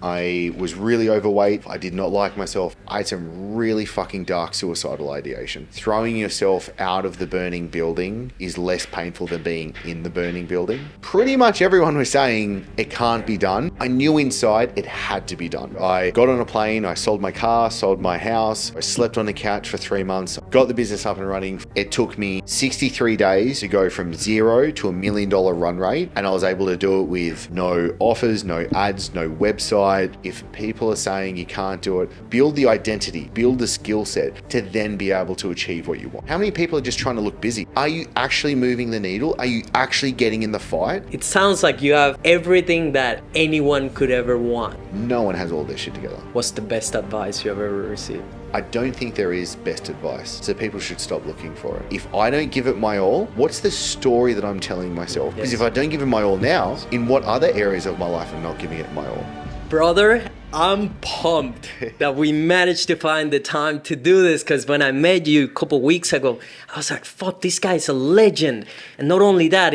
I was really overweight. I did not like myself. I had some really fucking dark suicidal ideation. Throwing yourself out of the burning building is less painful than being in the burning building. Pretty much everyone was saying it can't be done. I knew inside it had to be done. I got on a plane, I sold my car, sold my house, I slept on the couch for 3 months, got the business up and running. It took me 63 days to go from zero to $1 million run rate, and I was able to do it with no offers, no ads, no website. If people are saying you can't do it, build the identity, build the skill set to then be able to achieve what you want. How many people are just trying to look busy? Are you actually moving the needle? Are you actually getting in the fight? It sounds like you have everything that anyone could ever want. No one has all their shit together. What's the best advice you have ever received? I don't think there is best advice, so people should stop looking for it. If I don't give it my all, what's the story that I'm telling myself? Because if I don't give it my all now, in what other areas of my life I'm not giving it my all? Brother, I'm pumped that we managed to find the time to do this, because when I met you a couple weeks ago, I was like, fuck, this guy's a legend. And not only that,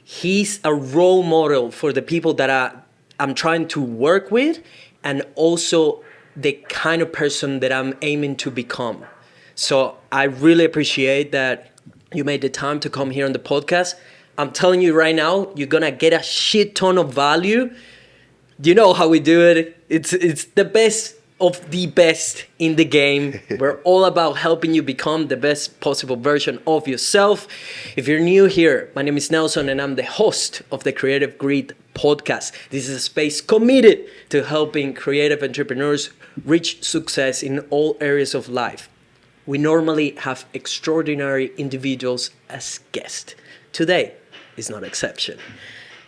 he's a role model for the people that I'm trying to work with, and also the kind of person that I'm aiming to become. So I really appreciate that you made the time to come here on the podcast. I'm telling you right now, you're gonna get a shit ton of value. You know how we do it. It's the best of the best in the game. We're all about helping you become the best possible version of yourself. If you're new here, my name is Nelson and I'm the host of the Creative Grit podcast. This is a space committed to helping creative entrepreneurs reach success in all areas of life. We normally have extraordinary individuals as guests. Today is no exception.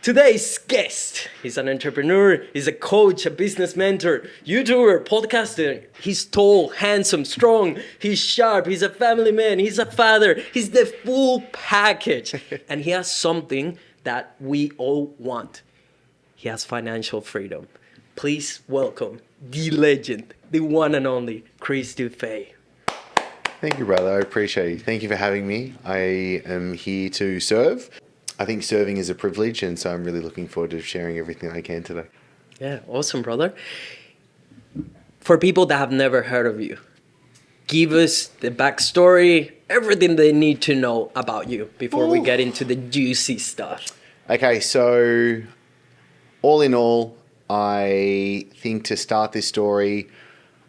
Today's guest is an entrepreneur, he's a coach, a business mentor, YouTuber, podcaster. He's tall, handsome, strong, he's sharp, he's a family man, he's a father, he's the full package. And he has something that we all want. He has financial freedom. Please welcome the legend, the one and only Chris Dufey. Thank you, brother. I appreciate it. Thank you for having me. I am here to serve. I think serving is a privilege, and so I'm really looking forward to sharing everything I can today. Yeah, awesome, brother. For people that have never heard of you, give us the backstory, everything they need to know about you before we get into the juicy stuff. Okay, so all in all, I think to start this story,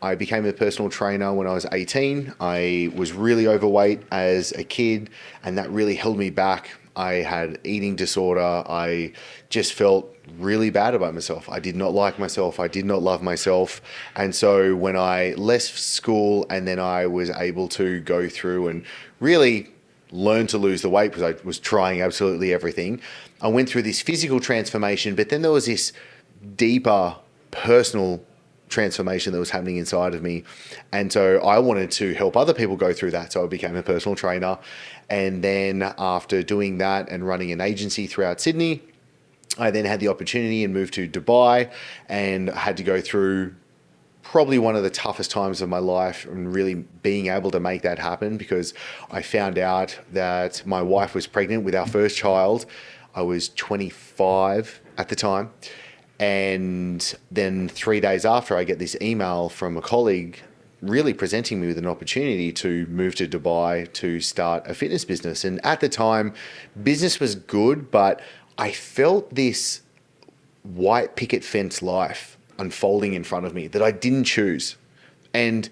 I became a personal trainer when I was 18. I was really overweight as a kid, and that really held me back. I had eating disorder. I just felt really bad about myself. I did not like myself. I did not love myself. And so when I left school and then I was able to go through and really learn to lose the weight, because I was trying absolutely everything, I went through this physical transformation, but then there was this deeper personal transformation that was happening inside of me. And so I wanted to help other people go through that. So I became a personal trainer. And then after doing that and running an agency throughout Sydney, I then had the opportunity and moved to Dubai and had to go through probably one of the toughest times of my life and really being able to make that happen, because I found out that my wife was pregnant with our first child. I was 25 at the time. And then 3 days after, I get this email from a colleague really presenting me with an opportunity to move to Dubai to start a fitness business. And at the time, business was good, but I felt this white picket fence life unfolding in front of me that I didn't choose. And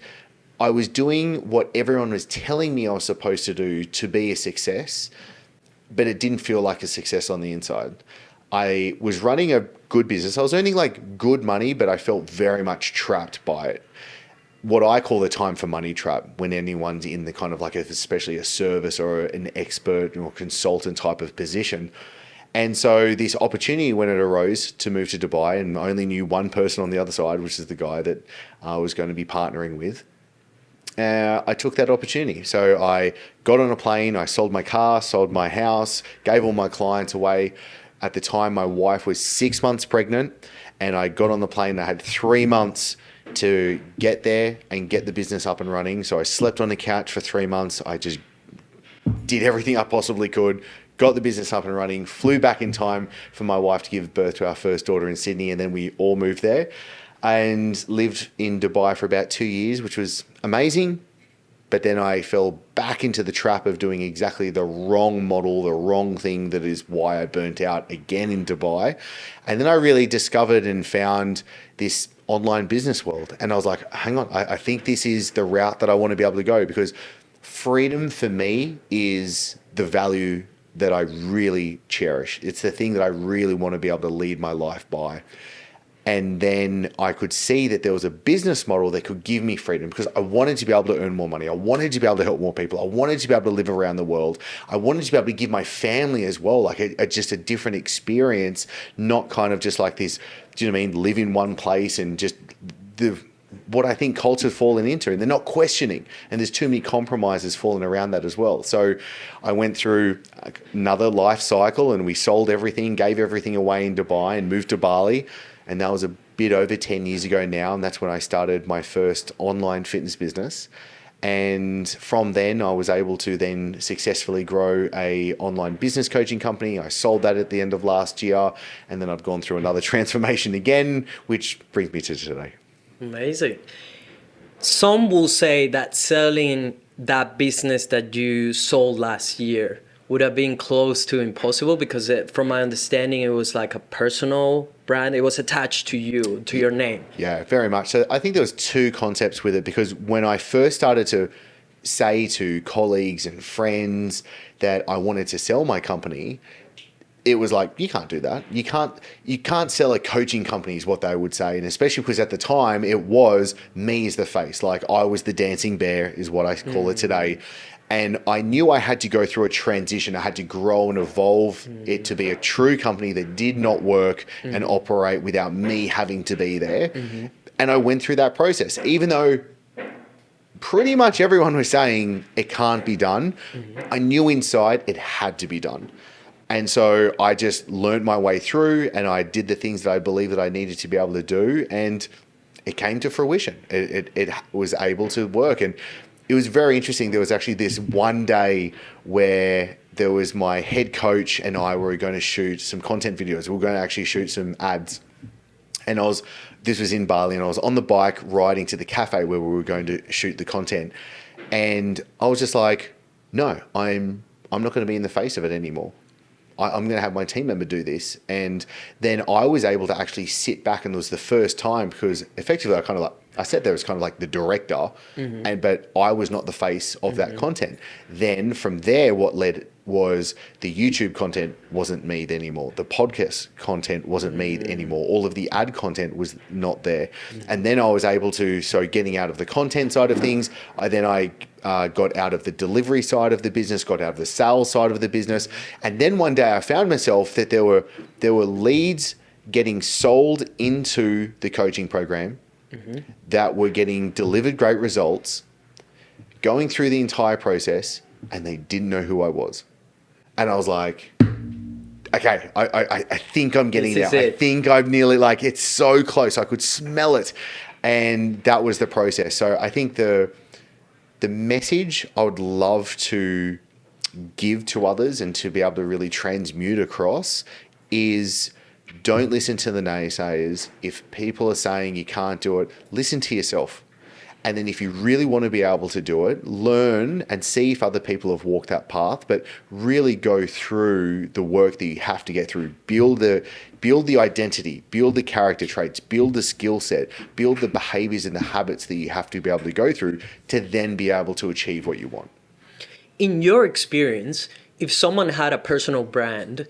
I was doing what everyone was telling me I was supposed to do to be a success, but it didn't feel like a success on the inside. I was running a good business. I was earning like good money, but I felt very much trapped by it. What I call the time for money trap, when anyone's in the kind of like especially a service or an expert or consultant type of position. And so this opportunity, when it arose to move to Dubai, and I only knew one person on the other side, which is the guy that I was going to be partnering with, I took that opportunity. So I got on a plane, I sold my car, sold my house, gave all my clients away. At the time, my wife was 6 months pregnant, and I got on the plane. I had 3 months to get there and get the business up and running. So I slept on the couch for 3 months. I just did everything I possibly could, got the business up and running, flew back in time for my wife to give birth to our first daughter in Sydney, and then we all moved there and lived in Dubai for about 2 years, which was amazing. But then I fell back into the trap of doing exactly the wrong model, the wrong thing. That is why I burnt out again in Dubai. And then I really discovered and found this online business world. And I was like, hang on, I think this is the route that I want to be able to go, because freedom for me is the value that I really cherish. It's the thing that I really want to be able to lead my life by. And then I could see that there was a business model that could give me freedom, because I wanted to be able to earn more money. I wanted to be able to help more people. I wanted to be able to live around the world. I wanted to be able to give my family as well, like just a different experience, not kind of just like this, do you know what I mean? Live in one place and just what I think culture's fallen into, and they're not questioning. And there's too many compromises falling around that as well. So I went through another life cycle, and we sold everything, gave everything away in Dubai, and moved to Bali. And that was a bit over 10 years ago now. And that's when I started my first online fitness business. And from then I was able to then successfully grow a online business coaching company. I sold that at the end of last year. And then I've gone through another transformation again, which brings me to today. Amazing. Some will say that selling that business that you sold last year would have been close to impossible, because from my understanding, it was like a personal brand. It was attached to you, to your name. Yeah, very much. So I think there was two concepts with it, because when I first started to say to colleagues and friends that I wanted to sell my company, it was like, you can't do that. You can't sell a coaching company, is what they would say. And especially because at the time it was me as the face. Like I was the dancing bear, is what I call it today. And I knew I had to go through a transition. I had to grow and evolve it to be a true company that did not work and operate without me having to be there. And I went through that process, even though pretty much everyone was saying it can't be done. I knew inside it had to be done. And so I just learned my way through, and I did the things that I believed that I needed to be able to do. And it came to fruition. It was able to work. And it was very interesting. There was actually this one day where there was my head coach and I were going to shoot some content videos. We were going to actually shoot some ads. And this was in Bali, and I was on the bike riding to the cafe where we were going to shoot the content. And I was just like, no, I'm not going to be in the face of it anymore. I'm going to have my team member do this. And then I was able to actually sit back, and it was the first time, because effectively I sat there as kind of like the director, but I was not the face of that content. Then from there, what led was the YouTube content wasn't me anymore. The podcast content wasn't me anymore. All of the ad content was not there. And then I was able to, so getting out of the content side of things, I got out of the delivery side of the business, got out of the sales side of the business. And then one day I found myself that there were leads getting sold into the coaching program that were getting delivered great results, going through the entire process, and they didn't know who I was. And I was like, okay, I think I'm getting there. I think I'm nearly, like, it's so close. I could smell it. And that was the process. So I think the message I would love to give to others and to be able to really transmute across is, don't listen to the naysayers. If people are saying you can't do it, listen to yourself. And then if you really want to be able to do it, learn and see if other people have walked that path, but really go through the work that you have to get through. Build the identity, build the character traits, build the skill set, build the behaviors and the habits that you have to be able to go through to then be able to achieve what you want. In your experience, if someone had a personal brand,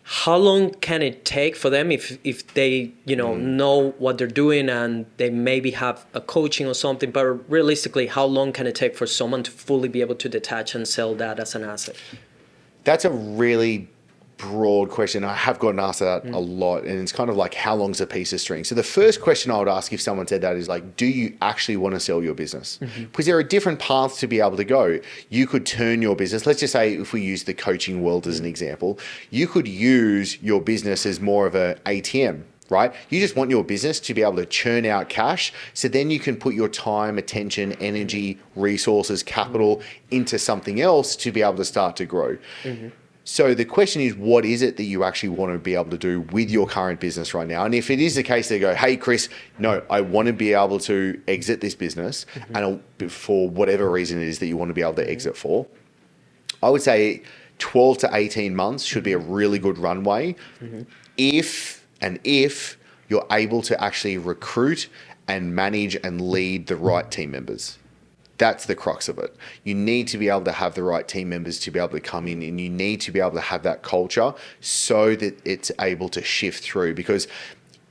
how long can it take for them if they know what they're doing and they maybe have a coaching or something, but realistically, how long can it take for someone to fully be able to detach and sell that as an asset? That's a really broad question. I have gotten asked that a lot, and it's kind of like, how long's a piece of string? So the first question I would ask if someone said that is like, do you actually want to sell your business? Because there are different paths to be able to go. You could turn your business, let's just say if we use the coaching world as an example, you could use your business as more of an ATM, right? You just want your business to be able to churn out cash, so then you can put your time, attention, energy, resources, capital into something else to be able to start to grow. So the question is, what is it that you actually want to be able to do with your current business right now? And if it is the case, they go, hey, Chris, no, I want to be able to exit this business, and for whatever reason it is that you want to be able to exit for, I would say 12 to 18 months should be a really good runway if you're able to actually recruit and manage and lead the right team members. That's the crux of it. You need to be able to have the right team members to be able to come in, and you need to be able to have that culture so that it's able to shift through. Because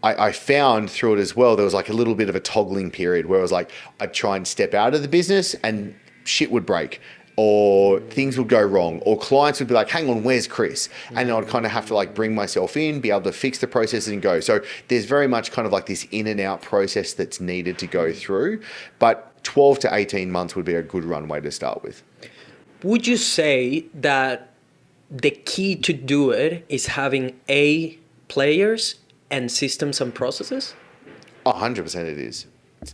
I found through it as well, there was like a little bit of a toggling period where I was like, I'd try and step out of the business and shit would break, or things would go wrong, or clients would be like, hang on, where's Chris? And I'd kind of have to like bring myself in, be able to fix the process and go. So there's very much kind of like this in and out process that's needed to go through. But 12 to 18 months would be a good runway to start with. Would you say that the key to do it is having A, players and systems and processes? 100% it is.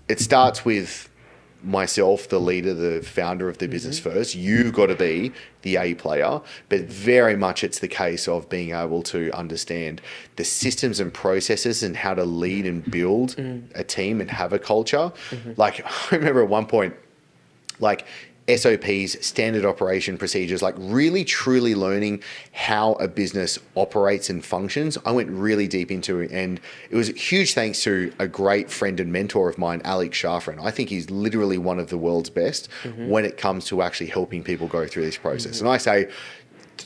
It starts with myself, the leader, the founder of the business first. You've got to be the A player, but very much it's the case of being able to understand the systems and processes and how to lead and build a team and have a culture. Like I remember at one point, like SOPs, standard operation procedures, like really truly learning how a business operates and functions. I went really deep into it, and it was huge thanks to a great friend and mentor of mine, Alex Schafran. I think he's literally one of the world's best when it comes to actually helping people go through this process. And I say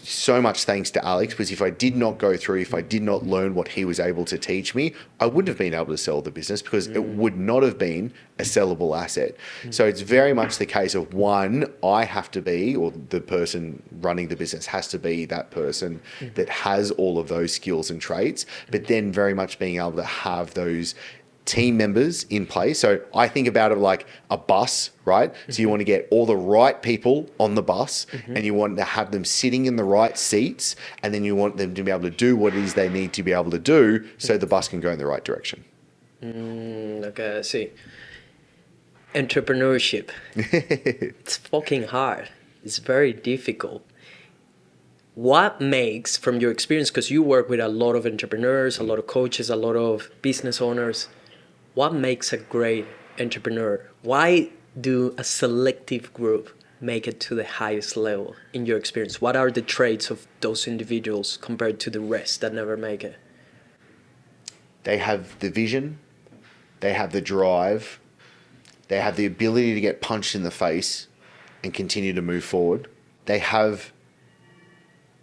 so much thanks to Alex, because if I did not go through, if I did not learn what he was able to teach me, I wouldn't have been able to sell the business, because it would not have been a sellable asset. So it's very much the case of, one, I have to be, or the person running the business has to be that person that has all of those skills and traits, but then very much being able to have those team members in place. So I think about it like a bus, right? So you want to get all the right people on the bus, and you want to have them sitting in the right seats, and then you want them to be able to do what it is they need to be able to do so the bus can go in the right direction. Okay, I see. Entrepreneurship. It's fucking hard. It's very difficult. What makes, from your experience, because you work with a lot of entrepreneurs, a lot of coaches, a lot of business owners, what makes a great entrepreneur? Why do a selective group make it to the highest level in your experience? What are the traits of those individuals compared to the rest that never make it? They have the vision, they have the drive, they have the ability to get punched in the face and continue to move forward. They have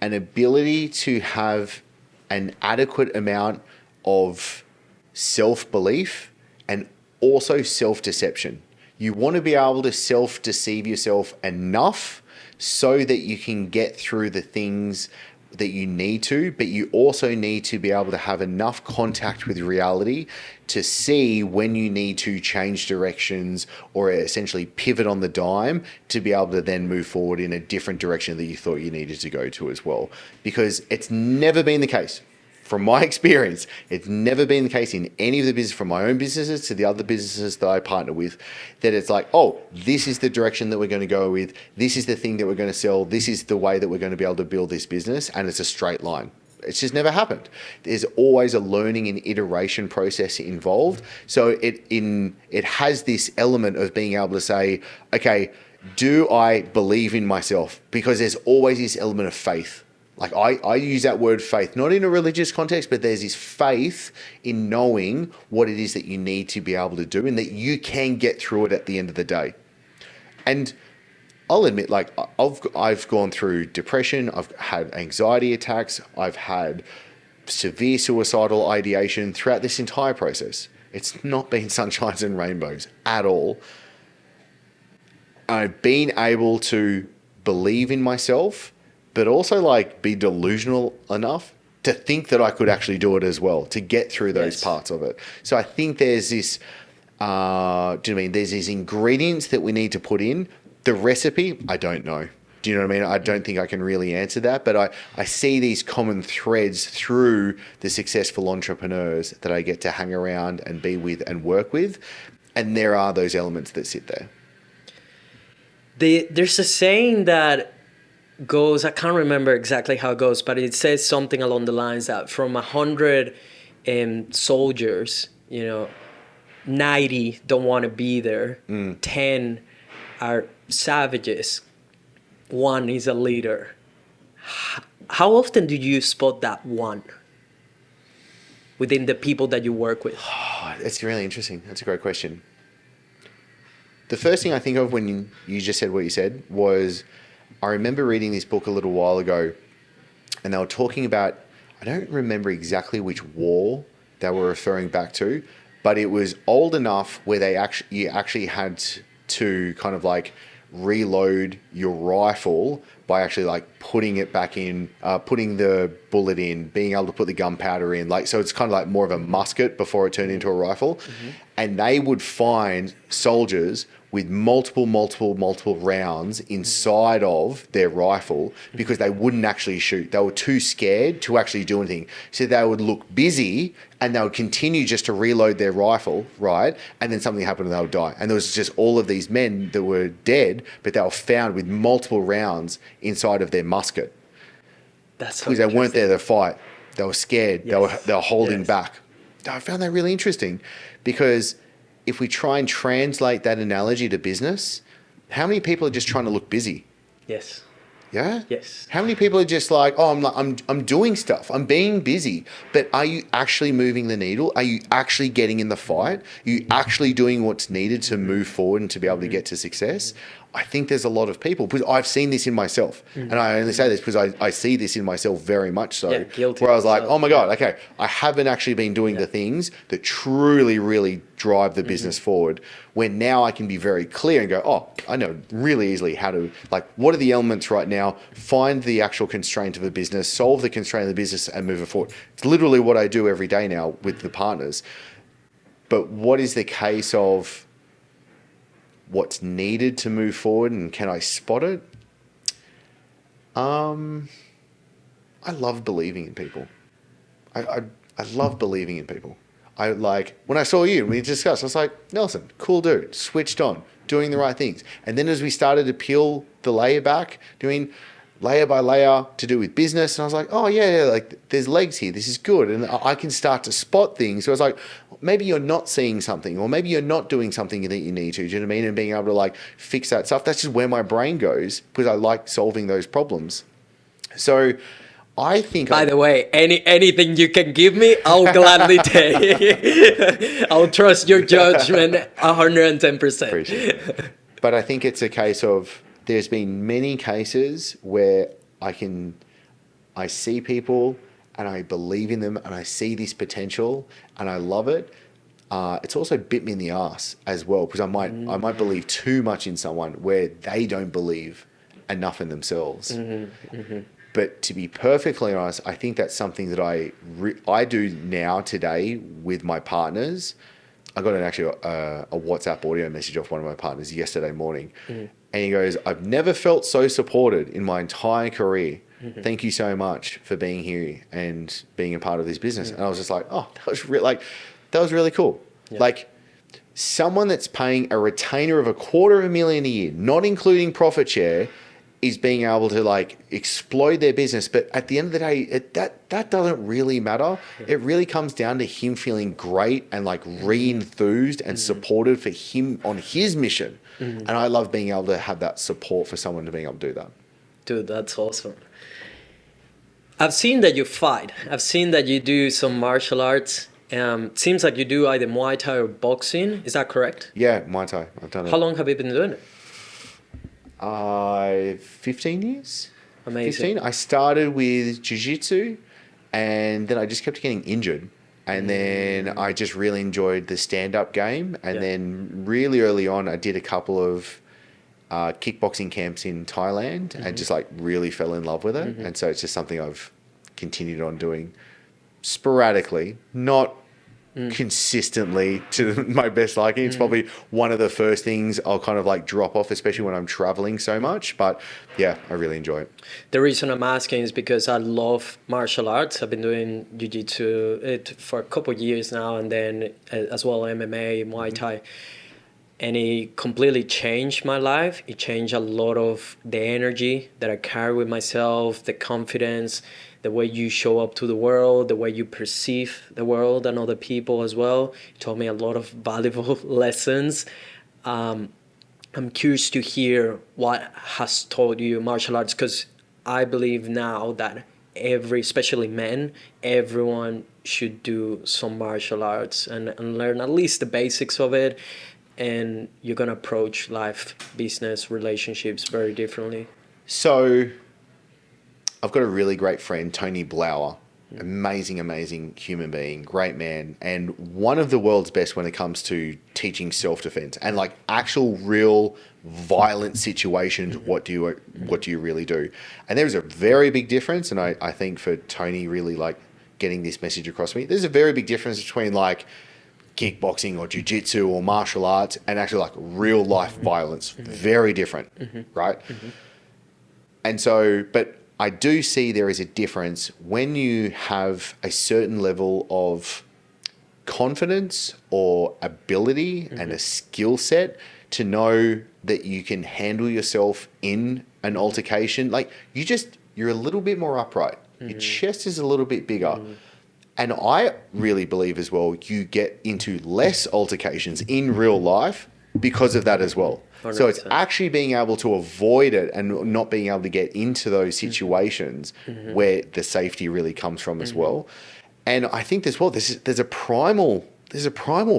an ability to have an adequate amount of self-belief and also self-deception. You want to be able to self-deceive yourself enough so that you can get through the things that you need to, but you also need to be able to have enough contact with reality to see when you need to change directions or essentially pivot on the dime to be able to then move forward in a different direction that you thought you needed to go to as well. Because it's never been the case. From my experience, it's never been the case in any of the business, from my own businesses to the other businesses that I partner with, that it's like, oh, this is the direction that we're going to go with. This is the thing that we're going to sell. This is the way that we're going to be able to build this business. And it's a straight line. It's just never happened. There's always a learning and iteration process involved. So it has this element of being able to say, okay, do I believe in myself? Because there's always this element of faith. Like I use that word faith, not in a religious context, but there's this faith in knowing what it is that you need to be able to do and that you can get through it at the end of the day. And I'll admit, like I've gone through depression, I've had anxiety attacks, I've had severe suicidal ideation throughout this entire process. It's not been sunshines and rainbows at all. I've been able to believe in myself, but also like be delusional enough to think that I could actually do it as well, to get through those parts of it. So I think there's this, there's these ingredients that we need to put in. The recipe, I don't know. Do you know what I mean? I don't think I can really answer that, but I see these common threads through the successful entrepreneurs that I get to hang around and be with and work with. And there are those elements that sit there. There's a saying that goes, I can't remember exactly how it goes, but it says something along the lines that from 100 soldiers, 90 don't want to be there, 10 are savages, one is a leader. How often do you spot that one within the people that you work with? Oh, it's really interesting. That's a great question. The first thing I think of when you just said what you said was, I remember reading this book a little while ago, and they were talking about, I don't remember exactly which war they were referring back to, but it was old enough where you actually had to kind of like reload your rifle by actually like putting it back in, putting the bullet in, being able to put the gunpowder in. Like, so it's kind of like more of a musket before it turned into a rifle. Mm-hmm. And they would find soldiers with multiple rounds inside of their rifle because they wouldn't actually shoot. They were too scared to actually do anything. So they would look busy and they would continue just to reload their rifle, right? And then something happened and they would die. And there was just all of these men that were dead, but they were found with multiple rounds inside of their musket. That's so because they weren't there to fight. They were scared. Yes. They were holding Yes. back. I found that really interesting because if we try and translate that analogy to business, how many people are just trying to look busy? Yes. Yeah? Yes. How many people are just like, oh, I'm doing stuff. I'm being busy. But are you actually moving the needle? Are you actually getting in the fight? Are you actually doing what's needed to move forward and to be able to get to success? I think there's a lot of people, because I've seen this in myself. And I only say this because I see this in myself very much so. Yeah, guilty where I was like, myself. oh my God, okay, I haven't actually been doing the things that truly, really drive the business forward. When now I can be very clear and go, oh, I know really easily how to, like, what are the elements right now? Find the actual constraint of a business, solve the constraint of the business and move it forward. It's literally what I do every day now with the partners. But what is the case of what's needed to move forward and can I spot it? I love believing in people. I love believing in people. I like, when I saw you and we discussed, I was like, Nelson, cool dude, switched on, doing the right things. And then as we started to peel the layer back, doing layer by layer to do with business, and I was like, oh yeah, like there's legs here, this is good. And I can start to spot things. So I was like, maybe you're not seeing something, or maybe you're not doing something that you need to, do you know what I mean? And being able to like fix that stuff. That's just where my brain goes because I like solving those problems. So I think... By the way, anything you can give me, I'll gladly take. I'll trust your judgment 110%. Appreciate it. But I think it's a case of, there's been many cases where I see people and I believe in them and I see this potential and I love it. It's also bit me in the ass as well, because I might believe too much in someone where they don't believe enough in themselves. But to be perfectly honest, I think that's something that I do now today with my partners. I got a WhatsApp audio message off one of my partners yesterday morning. And he goes, I've never felt so supported in my entire career. Thank you so much for being here and being a part of this business. And I was just like, oh, that was really cool. Yeah. Like, someone that's paying a retainer of $250,000 a year, not including profit share, is being able to like exploit their business. But at the end of the day, that doesn't really matter. It really comes down to him feeling great and like re-enthused and supported for him on his mission. And I love being able to have that support for someone to being able to do that. Dude, that's awesome. I've seen that you fight. I've seen that you do some martial arts. Seems like you do either Muay Thai or boxing. Is that correct? Yeah, Muay Thai. I've done it. How long have you been doing it? 15 years. Amazing. 15. I started with jiu-jitsu and then I just kept getting injured. And then I just really enjoyed the stand-up game. And then really early on, I did a couple of kickboxing camps in Thailand and just like really fell in love with it. And so it's just something I've continued on doing sporadically, not consistently to my best liking. It's probably one of the first things I'll kind of like drop off, especially when I'm traveling so much. But yeah, I really enjoy it. The reason I'm asking is because I love martial arts. I've been doing jiu-jitsu for a couple of years now, and then as well MMA, Muay Thai. and it completely changed my life. It changed a lot of the energy that I carry with myself, the confidence, the way you show up to the world, the way you perceive the world and other people as well. It taught me a lot of valuable lessons. I'm curious to hear what has taught you martial arts, because I believe now that especially men, everyone should do some martial arts and learn at least the basics of it. And you're going to approach life, business, relationships very differently. So I've got a really great friend, Tony Blauer. Amazing, amazing human being, great man, and one of the world's best when it comes to teaching self-defense and like actual real violent situations. What do you really do? And there's a very big difference, and I think for Tony really like getting this message across to me, there's a very big difference between like kickboxing or jiu-jitsu or martial arts and actually like real life violence. Very different, right? And so, but I do see there is a difference when you have a certain level of confidence or ability and a skill set to know that you can handle yourself in an altercation. Like you're a little bit more upright. Your chest is a little bit bigger. And I really believe as well, you get into less altercations in real life because of that as well. 100%. So it's actually being able to avoid it and not being able to get into those situations where the safety really comes from as well. And I think as well, there's a primal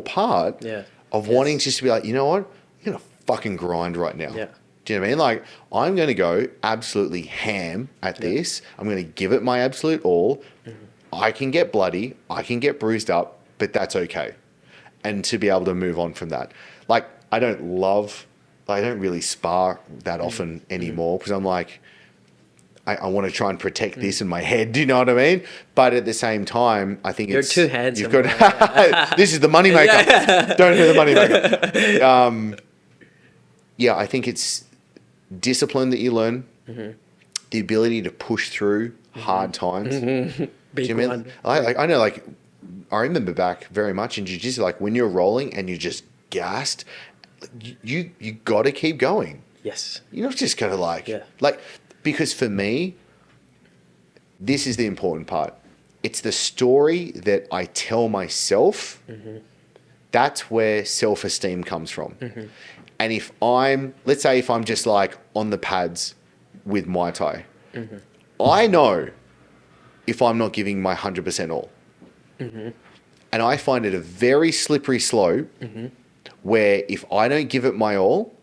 part of wanting just to be like, you know what, I'm gonna fucking grind right now. Yeah. Do you know what I mean? Like I'm gonna go absolutely ham at this. I'm gonna give it my absolute all. I can get bloody, I can get bruised up, but that's okay. And to be able to move on from that. Like I don't really spar that often anymore because I'm like, I want to try and protect this in my head. Do you know what I mean? But at the same time, I think you're too handsome. You've got this is the moneymaker. Don't hear the moneymaker. Yeah, I think it's discipline that you learn, the ability to push through hard times. Big one. I know, like I remember back very much in jiu-jitsu, like when you're rolling and you're just gassed, you got to keep going. Yes. You're not just going to because for me, this is the important part. It's the story that I tell myself. That's where self-esteem comes from. And let's say if I'm just like on the pads with Muay Thai, I know if I'm not giving my 100% all. And I find it a very slippery slope where if I don't give it my all,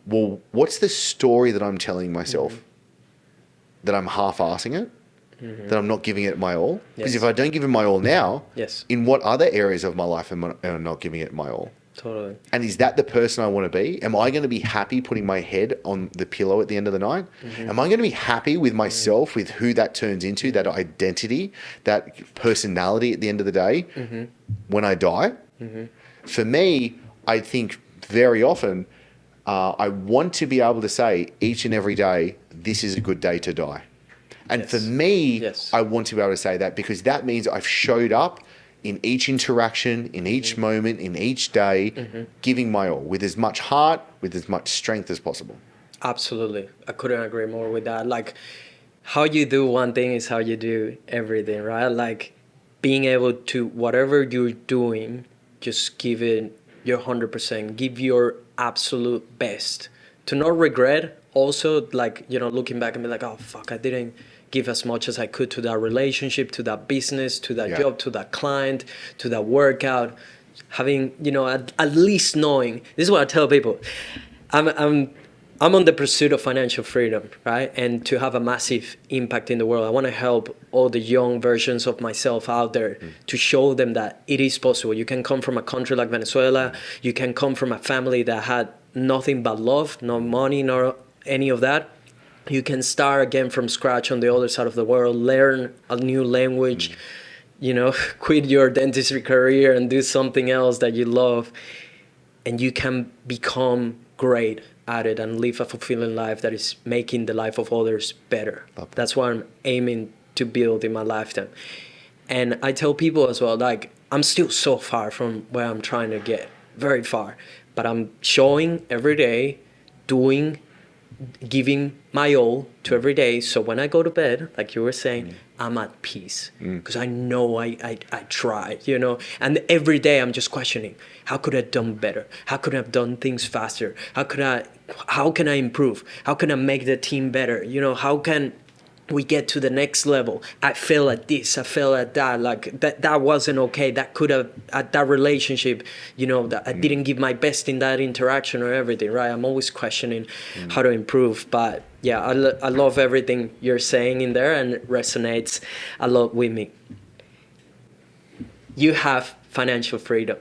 well, what's the story that I'm telling myself? That I'm half-assing it? That I'm not giving it my all? Because if I don't give it my all now, in what other areas of my life am I not giving it my all? Totally. And is that the person I want to be? Am I going to be happy putting my head on the pillow at the end of the night? Am I going to be happy with myself, with who that turns into, that identity, that personality at the end of the day when I die? For me, I think very often I want to be able to say each and every day, this is a good day to die. And for me, I want to be able to say that because that means I've showed up in each interaction, in each moment, in each day, giving my all with as much heart, with as much strength as possible. Absolutely. I couldn't agree more with that. Like how you do one thing is how you do everything, right? Like being able to, whatever you're doing, just give it your 100%, give your absolute best. To not regret, also like, looking back and be like, oh, fuck, I didn't give as much as I could to that relationship, to that business, to that job, to that client, to that workout. Having, at least knowing, this is what I tell people. I'm on the pursuit of financial freedom, right? And to have a massive impact in the world. I want to help all the young versions of myself out there to show them that it is possible. You can come from a country like Venezuela. You can come from a family that had nothing but love, no money, nor any of that. You can start again from scratch on the other side of the world, learn a new language, quit your dentistry career and do something else that you love. And you can become great at it and live a fulfilling life that is making the life of others better. That's what I'm aiming to build in my lifetime. And I tell people as well, like, I'm still so far from where I'm trying to get. very far. But I'm showing every day, doing, giving my all to every day. So when I go to bed, like you were saying, I'm at peace because I know I tried, you know. And every day I'm just questioning, how could I have done better? How could I have done things faster? How can I improve? How can I make the team better? You know, how can we get to the next level? I fail at this, I fail at that, like that wasn't okay. That could have, at that relationship, you know, that I didn't give my best in that interaction or everything, right? I'm always questioning how to improve. But yeah, I love everything you're saying in there, and it resonates a lot with me. You have financial freedom.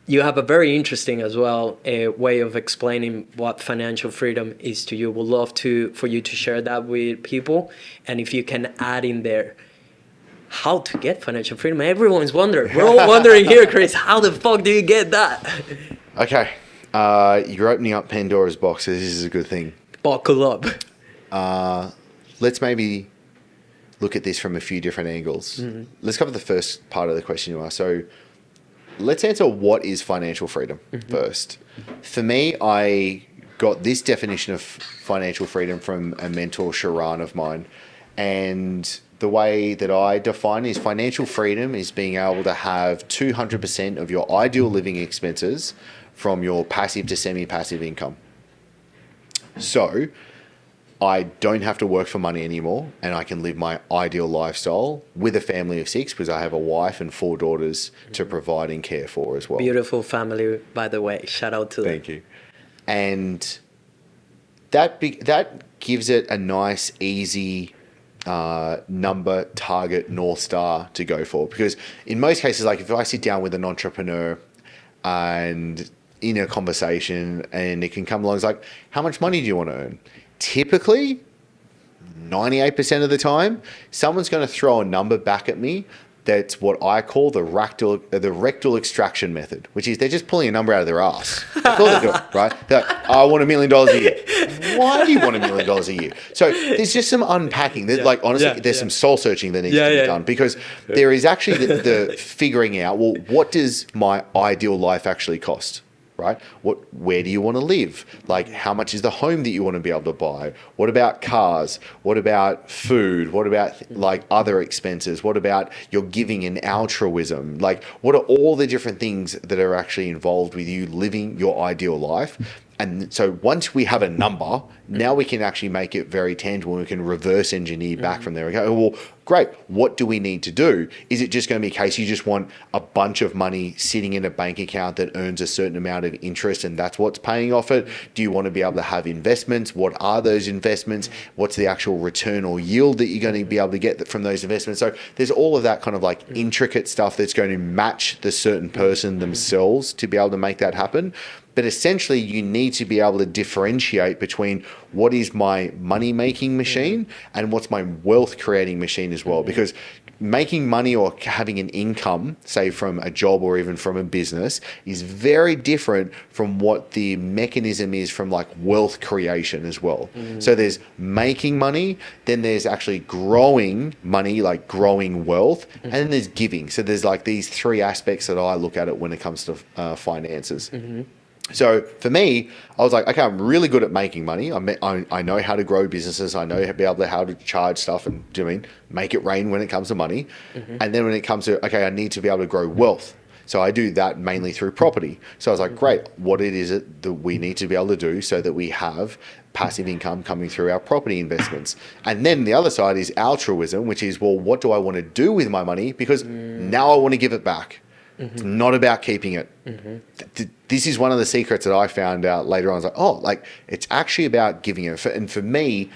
You have a very interesting as well way of explaining what financial freedom is to you. Would love for you to share that with people, and if you can add in there how to get financial freedom. Everyone's wondering. We're all wondering here, Chris. How the fuck do you get that? Okay, you're opening up Pandora's box. This is a good thing. Buckle up. Let's maybe look at this from a few different angles. Let's cover the first part of the question you asked. So let's answer what is financial freedom first. For me, I got this definition of financial freedom from a mentor, Sharan, of mine. And the way that I define is financial freedom is being able to have 200% of your ideal living expenses from your passive to semi-passive income. So I don't have to work for money anymore, and I can live my ideal lifestyle with a family of 6 because I have a wife and 4 daughters to provide and care for as well. Beautiful family, by the way. Shout out to them. Thank you. And that gives it a nice, easy number, target, North Star to go for. Because in most cases, like if I sit down with an entrepreneur and in a conversation and it can come along, it's like, how much money do you want to earn? Typically, 98% of the time, someone's going to throw a number back at me that's what I call the rectal extraction method, which is they're just pulling a number out of their ass. That's all they're doing, right? They're like, I want $1 million a year. Why do you want $1 million a year? So there's just some unpacking. Like honestly, there's some soul searching that needs to be done, because there is actually the figuring out, well, what does my ideal life actually cost? Right? Where do you want to live? Like, how much is the home that you want to be able to buy? What about cars? What about food? What about like other expenses? What about your giving and altruism? Like, what are all the different things that are actually involved with you living your ideal life? And so once we have a number, now we can actually make it very tangible, and we can reverse engineer back from there. We go, well, great. What do we need to do? Is it just going to be a case you just want a bunch of money sitting in a bank account that earns a certain amount of interest and that's what's paying off it? Do you want to be able to have investments? What are those investments? What's the actual return or yield that you're going to be able to get from those investments? So there's all of that kind of like intricate stuff that's going to match the certain person themselves to be able to make that happen. But essentially, you need to be able to differentiate between what is my money-making machine and what's my wealth-creating machine as well. Because making money or having an income, say from a job or even from a business, is very different from what the mechanism is from like wealth creation as well. So there's making money, then there's actually growing money, like growing wealth, and then there's giving. So there's like these 3 aspects that I look at it when it comes to finances. So for me, I was like, okay, I'm really good at making money. I know how to grow businesses. I know how to charge stuff and make it rain when it comes to money. And then when it comes to, okay, I need to be able to grow wealth. So I do that mainly through property. So I was like, great, what is it that we need to be able to do so that we have passive income coming through our property investments? And then the other side is altruism, which is, well, what do I want to do with my money? Because now I want to give it back. It's not about keeping it. This is one of the secrets that I found out later on. I was like, oh, like it's actually about giving it. And for me,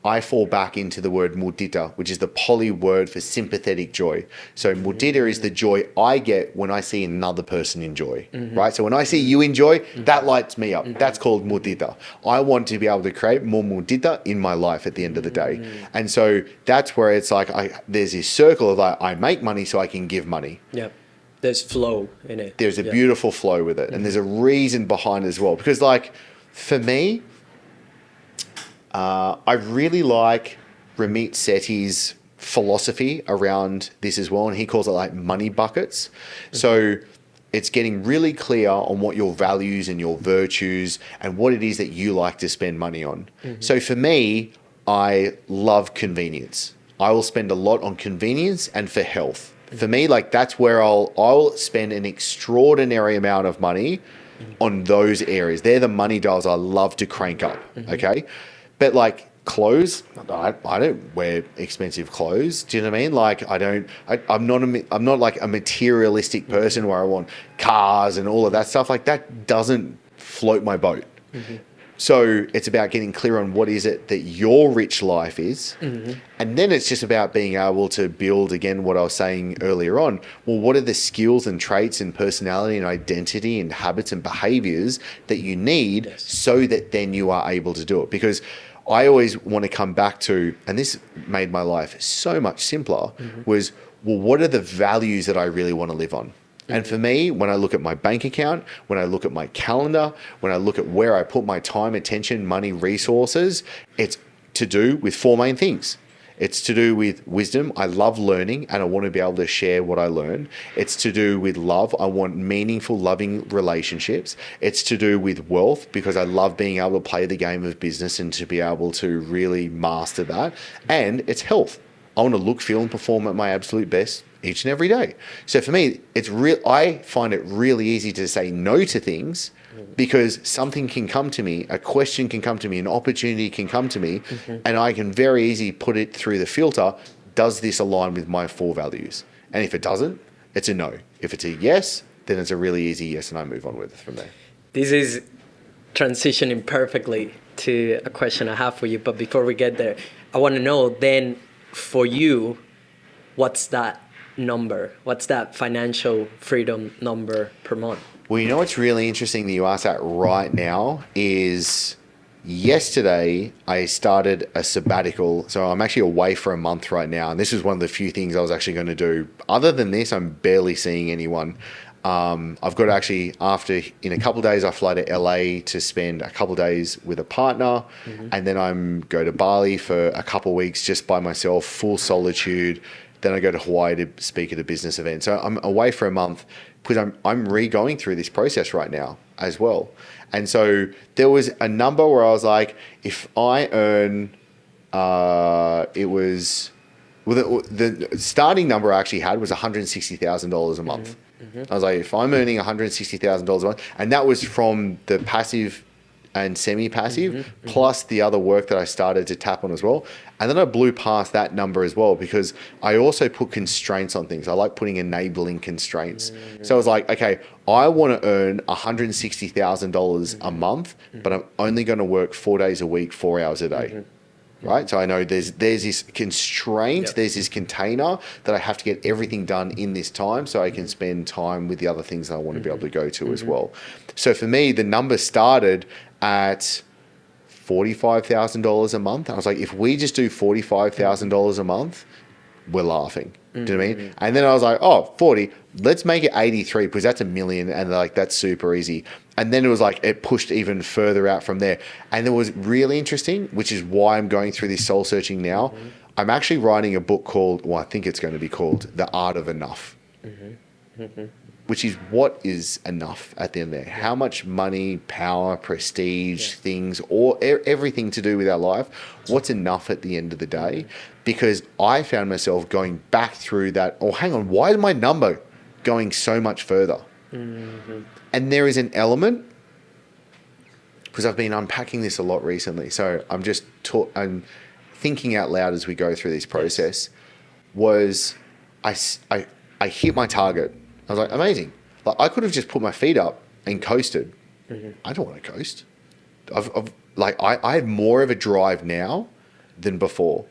I fall back into the word mudita, which is the Pali word for sympathetic joy. So mudita is the joy I get when I see another person enjoy, right? So when I see you enjoy, that lights me up. That's called mudita. I want to be able to create more mudita in my life at the end of the day. And so that's where it's like, there's this circle of like, I make money so I can give money. Yep. There's flow in it. There's a beautiful flow with it. And there's a reason behind it as well. Because like, for me, I really like Ramit Sethi's philosophy around this as well. And he calls it like money buckets. So it's getting really clear on what your values and your virtues and what it is that you like to spend money on. So for me, I love convenience. I will spend a lot on convenience and for health. For me, like that's where I'll spend an extraordinary amount of money on those areas. They're the money dials I love to crank up. Okay. But like clothes, I don't wear expensive clothes. Do you know what I mean? Like I'm not like a materialistic person where I want cars and all of that stuff. Like that doesn't float my boat. So it's about getting clear on what is it that your rich life is. And then it's just about being able to build, again, what I was saying earlier on. Well, what are the skills and traits and personality and identity and habits and behaviors that you need so that then you are able to do it? Because I always want to come back to, and this made my life so much simpler, was, well, what are the values that I really want to live on? And for me, when I look at my bank account, when I look at my calendar, when I look at where I put my time, attention, money, resources, it's to do with four main things. It's to do with wisdom. I love learning and I want to be able to share what I learn. It's to do with love. I want meaningful, loving relationships. It's to do with wealth because I love being able to play the game of business and to be able to really master that. And it's health. I want to look, feel, and perform at my absolute best each and every day. So for me, it's real. I find it really easy to say no to things because something can come to me, a question can come to me, an opportunity can come to me, and I can very easily put it through the filter. Does this align with my four values? And if it doesn't, it's a no. If it's a yes, then it's a really easy yes, and I move on with it from there. This is transitioning perfectly to a question I have for you. But before we get there, I want to know then for you, what's that number? What's that financial freedom number per month? Well, you know what's really interesting that you asked that right now is yesterday I started a sabbatical. So I'm actually away for a month right now. And this is one of the few things I was actually going to do. Other than this, I'm barely seeing anyone. I've got to actually, in a couple of days, I fly to LA to spend a couple of days with a partner. And then I'm go to Bali for a couple of weeks just by myself, full solitude. Then I go to Hawaii to speak at a business event. So I'm away for a month because I'm re-going through this process right now as well. And so there was a number where I was like, if I earn, it was, well, the starting number I actually had was $160,000 a month. I was like, if I'm earning $160,000 a month, and that was from the passive and semi-passive, plus the other work that I started to tap on as well. And then I blew past that number as well because I also put constraints on things. I like putting enabling constraints. So I was like, okay, I want to earn $160,000 a month, but I'm only going to work 4 days a week, 4 hours a day. Right? So I know there's this constraint, there's this container that I have to get everything done in this time so I can spend time with the other things that I want to be able to go to as well. So for me, the number started at $45,000 a month. I was like, if we just do $45,000 a month, we're laughing. Do you know what I mean? And then I was like, oh, 40, let's make it 83 because that's $1 million and like that's super easy. And then it was like, it pushed even further out from there. And it was really interesting, which is why I'm going through this soul searching now. I'm actually writing a book called, well, I think it's going to be called The Art of Enough, which is what is enough at the end there. How much money, power, prestige, things, or everything to do with our life, what's enough at the end of the day? Because I found myself going back through that, oh, hang on, why is my number going so much further? And there is an element, because I've been unpacking this a lot recently, so I'm thinking out loud as we go through this process, was I hit my target. I was like, amazing. Like I could have just put my feet up and coasted. I don't want to coast. I have more of a drive now than before.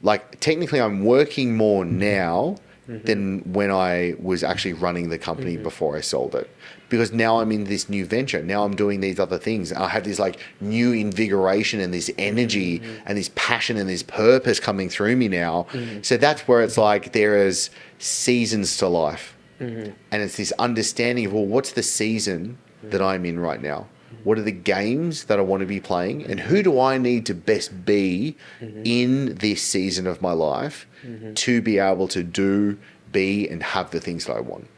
Like technically I'm working more now than when I was actually running the company before I sold it. Because now I'm in this new venture. Now I'm doing these other things. I have this like new invigoration and this energy and this passion and this purpose coming through me now. So that's where it's like there is seasons to life. And it's this understanding of, well, what's the season that I'm in right now? What are the games that I want to be playing? And who do I need to best be in this season of my life to be able to do, be, and have the things that I want?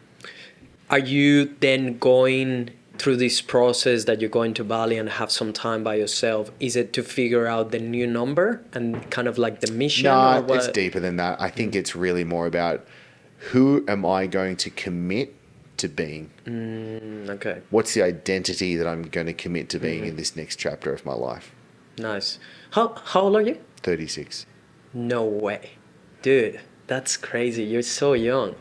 Are you then going through this process that you're going to Bali and have some time by yourself? Is it to figure out the new number and kind of like the mission, or No, what? it's deeper than that. I think it's really more about who am I going to commit to being? Okay, What's the identity that I'm going to commit to being in this next chapter of my life? nice. How old are you? 36. No way. Dude, that's crazy. You're so young.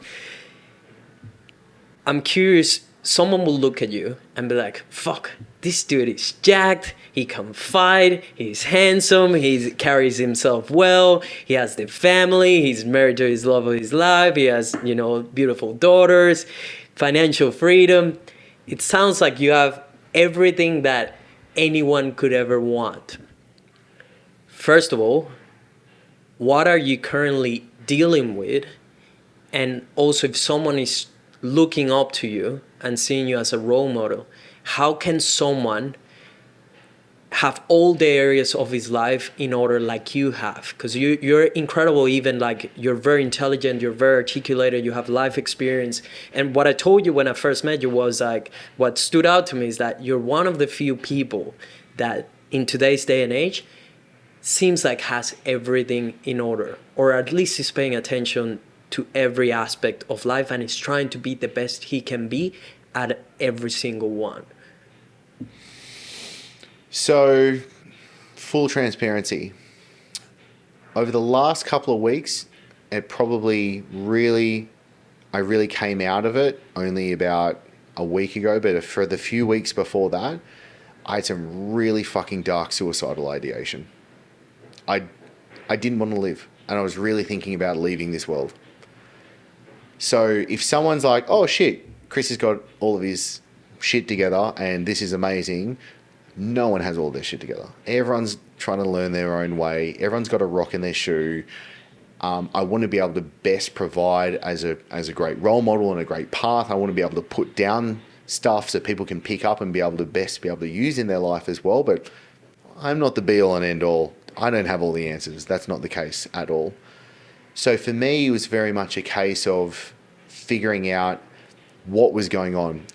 I'm curious, someone will look at you and be like, fuck, this dude is jacked, he can fight, he's handsome, he carries himself well, he has the family, he's married to his love of his life, he has, beautiful daughters, financial freedom. It sounds like you have everything that anyone could ever want. First of all, what are you currently dealing with? And also, if someone is looking up to you and seeing you as a role model, how can someone have all the areas of his life in order like you have? Because you're incredible. Even like, you're very intelligent, you're very articulated, you have life experience. And what I told you when I first met you was like, what stood out to me is that you're one of the few people that in today's day and age seems like has everything in order, or at least is paying attention to every aspect of life and is trying to be the best he can be at every single one. So, full transparency. Over the last couple of weeks, I really came out of it only about a week ago, but for the few weeks before that, I had some really fucking dark suicidal ideation. I didn't want to live, and I was really thinking about leaving this world. So if someone's like, oh shit, Chris has got all of his shit together and this is amazing, no one has all their shit together. Everyone's trying to learn their own way. Everyone's got a rock in their shoe. I want to be able to best provide as a great role model and a great path. I want to be able to put down stuff so people can pick up and be able to use in their life as well. But I'm not the be all and end all. I don't have all the answers. That's not the case at all. So for me, it was very much a case of figuring out what was going on.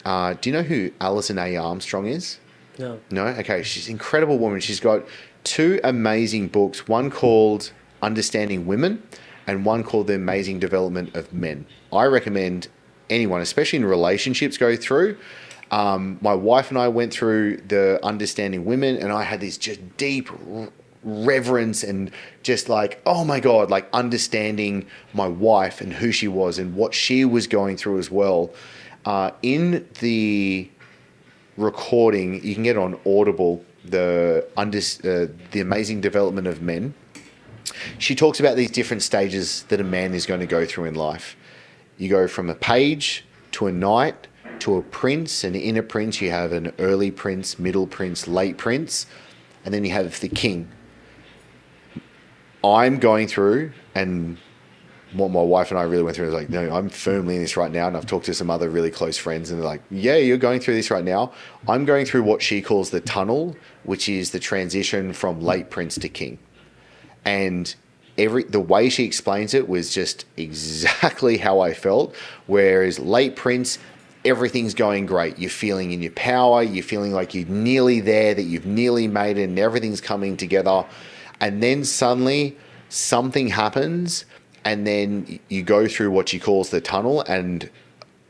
Do you know who Alison A. Armstrong is? No. No? Okay, she's an incredible woman. She's got 2 amazing books, one called Understanding Women and one called The Amazing Development of Men. I recommend anyone, especially in relationships, go through. My wife and I went through the Understanding Women, and I had this just deep reverence and just like, oh my God, like understanding my wife and who she was and what she was going through as well. In the recording, you can get on Audible, the Amazing Development of Men. She talks about these different stages that a man is going to go through in life. You go from a page to a knight to a prince, and in a prince you have an early prince, middle prince, late prince, and then you have the king. I'm going through, and what my wife and I really went through is like, no, I'm firmly in this right now. And I've talked to some other really close friends, and they're like, yeah, you're going through this right now. I'm going through what she calls the tunnel, which is the transition from late prince to king. And the way she explains it was just exactly how I felt. Whereas late prince, everything's going great. You're feeling in your power. You're feeling like you're nearly there, that you've nearly made it, and everything's coming together. And then suddenly something happens, and then you go through what she calls the tunnel, and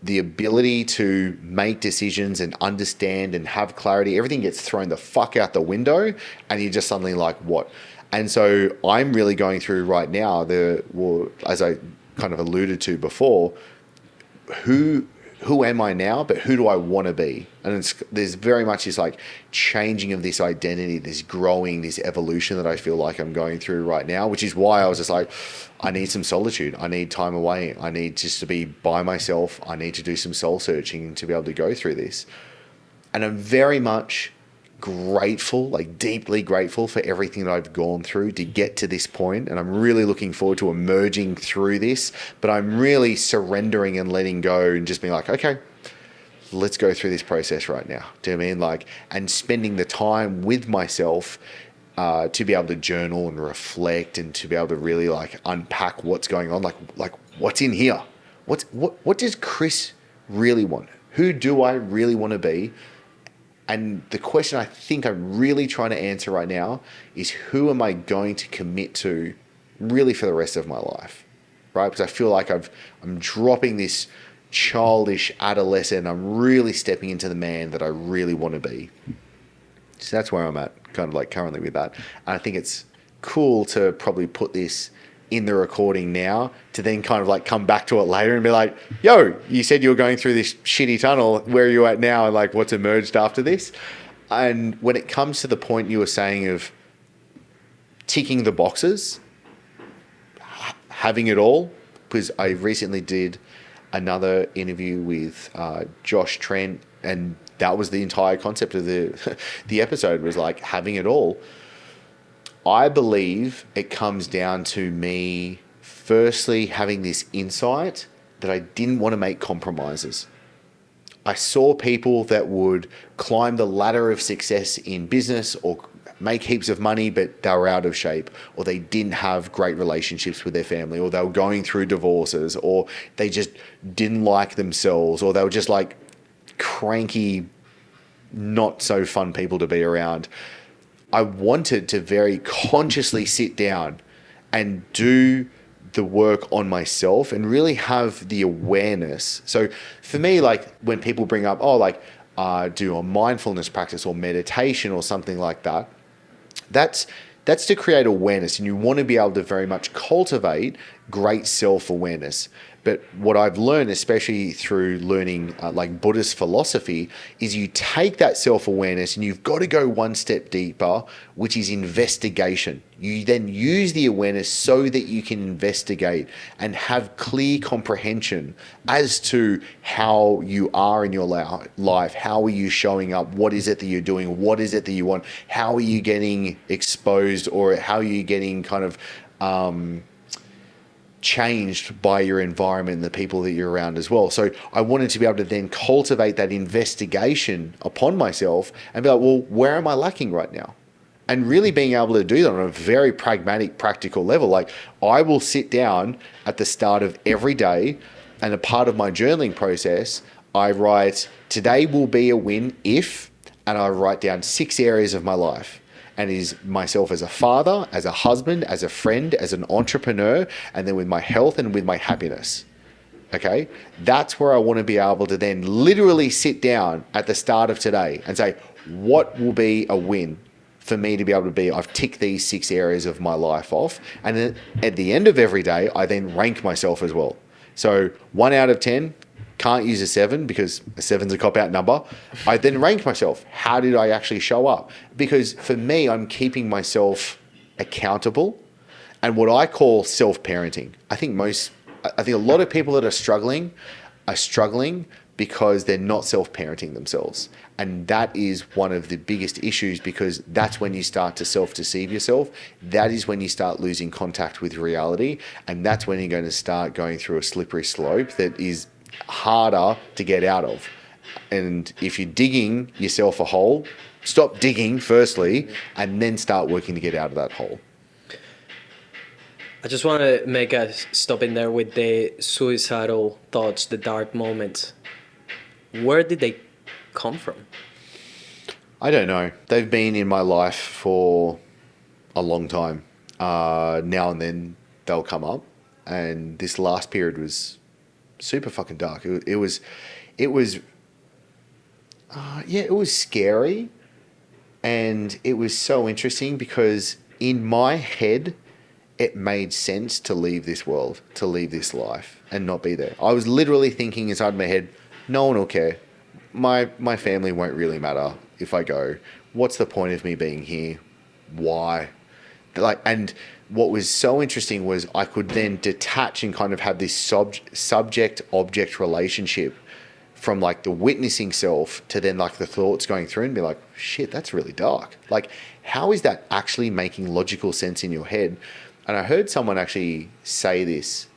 the ability to make decisions and understand and have clarity, everything gets thrown the fuck out the window, and you're just suddenly like, what? And so I'm really going through right now, as I kind of alluded to before, who am I now, but who do I want to be? And there's very much this like changing of this identity, this growing, this evolution that I feel like I'm going through right now, which is why I was just like, I need some solitude. I need time away. I need just to be by myself. I need to do some soul searching to be able to go through this. And I'm very much grateful, like deeply grateful for everything that I've gone through to get to this point. And I'm really looking forward to emerging through this, but I'm really surrendering and letting go and just being like, okay, let's go through this process right now. Do you know what I mean? Like, and spending the time with myself to be able to journal and reflect and to be able to really like unpack what's going on. Like what's in here? What does Chris really want? Who do I really want to be? And the question I think I'm really trying to answer right now is, who am I going to commit to really for the rest of my life, right? Because I feel like I'm dropping this childish adolescent. I'm really stepping into the man that I really want to be. So that's where I'm at, kind of like currently with that. And I think it's cool to probably put this in the recording now to then kind of like come back to it later and be like, yo, you said you were going through this shitty tunnel. Where are you at now? And like, what's emerged after this? And when it comes to the point you were saying of ticking the boxes, having it all, because I recently did another interview with Josh Trent, and that was the entire concept of the episode, was like having it all. I believe it comes down to me firstly having this insight that I didn't want to make compromises. I saw people that would climb the ladder of success in business or make heaps of money, but they were out of shape, or they didn't have great relationships with their family, or they were going through divorces, or they just didn't like themselves, or they were just like cranky, not so fun people to be around. I wanted to very consciously sit down and do the work on myself and really have the awareness. So for me, like when people bring up, do a mindfulness practice or meditation or something like that, that's to create awareness, and you want to be able to very much cultivate great self-awareness. But what I've learned, especially through learning like Buddhist philosophy, is you take that self-awareness and you've got to go one step deeper, which is investigation. You then use the awareness so that you can investigate and have clear comprehension as to how you are in your life. How are you showing up? What is it that you're doing? What is it that you want? How are you getting exposed, or how are you getting kind of changed by your environment and the people that you're around as well. So I wanted to be able to then cultivate that investigation upon myself and be like, well, where am I lacking right now? And really being able to do that on a very pragmatic, practical level. Like, I will sit down at the start of every day, and a part of my journaling process, I write, today will be a win if, and I write down 6 areas of my life. And is myself as a father, as a husband, as a friend, as an entrepreneur, and then with my health and with my happiness. Okay? That's where I want to be able to then literally sit down at the start of today and say, what will be a win for me to be able to be? I've ticked these 6 areas of my life off. And then at the end of every day, I then rank myself as well. So 1 out of 10, can't use a 7 because a 7's a cop-out number. I then rank myself. How did I actually show up? Because for me, I'm keeping myself accountable, and what I call self-parenting. I think a lot of people that are struggling because they're not self-parenting themselves. And that is one of the biggest issues, because that's when you start to self-deceive yourself. That is when you start losing contact with reality. And that's when you're going to start going through a slippery slope that is harder to get out of. And if you're digging yourself a hole, stop digging firstly, and then start working to get out of that hole. I just want to make a stop in there with the suicidal thoughts, the dark moments. Where did they come from? I don't know. They've been in my life for a long time. Now and then they'll come up, and this last period was super fucking dark. It was scary, and it was so interesting because in my head, it made sense to leave this world, to leave this life, and not be there. I was literally thinking inside my head, no one will care. My family won't really matter if I go. What's the point of me being here? Why? And what was so interesting was I could then detach and kind of have this subject-object relationship from like the witnessing self to then like the thoughts going through and be like, shit, that's really dark. Like, how is that actually making logical sense in your head? And I heard someone actually say this.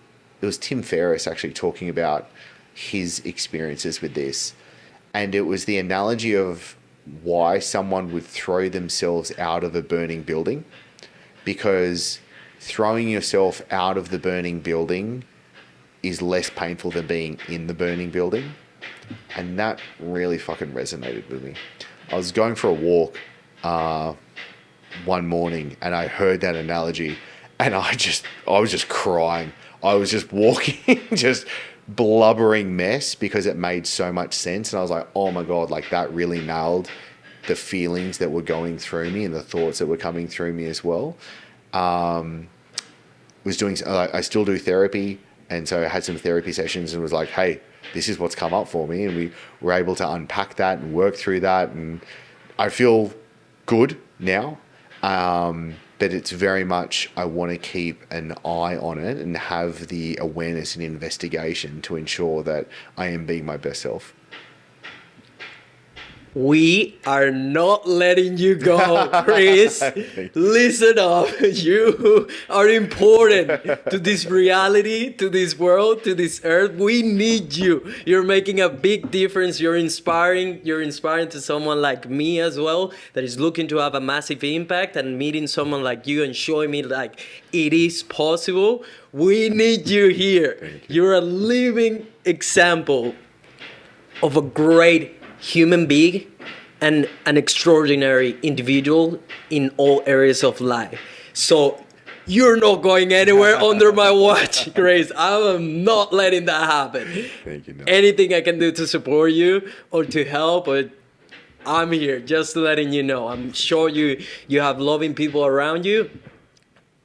It was Tim Ferriss actually talking about his experiences with this. And it was the analogy of why someone would throw themselves out of a burning building. Because throwing yourself out of the burning building is less painful than being in the burning building. And that really fucking resonated with me. I was going for a walk one morning and I heard that analogy and I was just crying. I was just walking, just blubbering mess because it made so much sense. And I was like, oh my God, like that really nailed the feelings that were going through me and the thoughts that were coming through me as well. I still do therapy. And so I had some therapy sessions and was like, hey, this is what's come up for me. And we were able to unpack that and work through that. And I feel good now. But it's very much, I want to keep an eye on it and have the awareness and investigation to ensure that I am being my best self. We are not letting you go, Chris. Listen up. You are important to this reality, to this world, to this earth. We need you. You're making a big difference. You're inspiring. You're inspiring to someone like me as well that is looking to have a massive impact, and meeting someone like you and showing me like it is possible. We need you here. You're a living example of a great human being and an extraordinary individual in all areas of life. So you're not going anywhere under my watch, Grace. I'm not letting that happen. Thank you. No. Anything I can do to support you or to help, or I'm here, just letting you know. I'm sure you have loving people around you,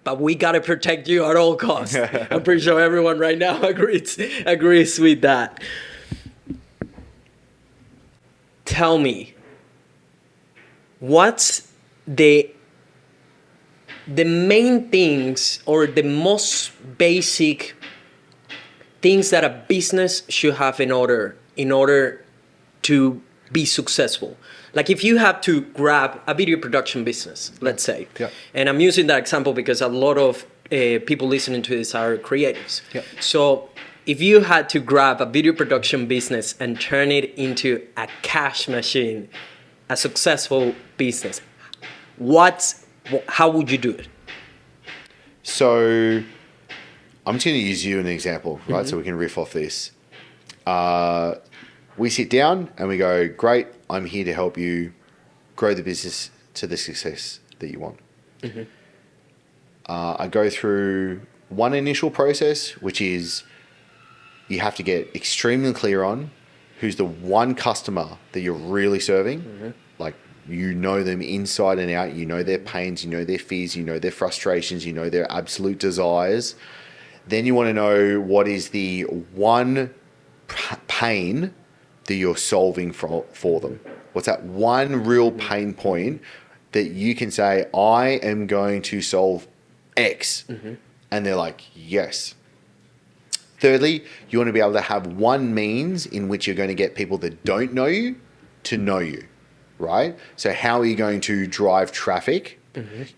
but we gotta protect you at all costs. I'm pretty sure everyone right now agrees with that. Tell me, what's the main things or the most basic things that a business should have in order to be successful? Like if you have to grab a video production business, let's say, and I'm using that example because a lot of people listening to this are creatives. So if you had to grab a video production business and turn it into a cash machine, a successful business, how would you do it? So I'm just going to use you as an example, right? So we can riff off this. We sit down and we go, great, I'm here to help you grow the business to the success that you want. I go through one initial process, which is you have to get extremely clear on who's the one customer that you're really serving. Like, you know them inside and out. You know their pains, you know their fears, you know their frustrations, you know their absolute desires. Then you want to know what is the one pain that you're solving for them. What's that one real pain point that you can say, I am going to solve X? And they're like, yes. Thirdly, you want to be able to have one means in which you're going to get people that don't know you to know you, right? So how are you going to drive traffic?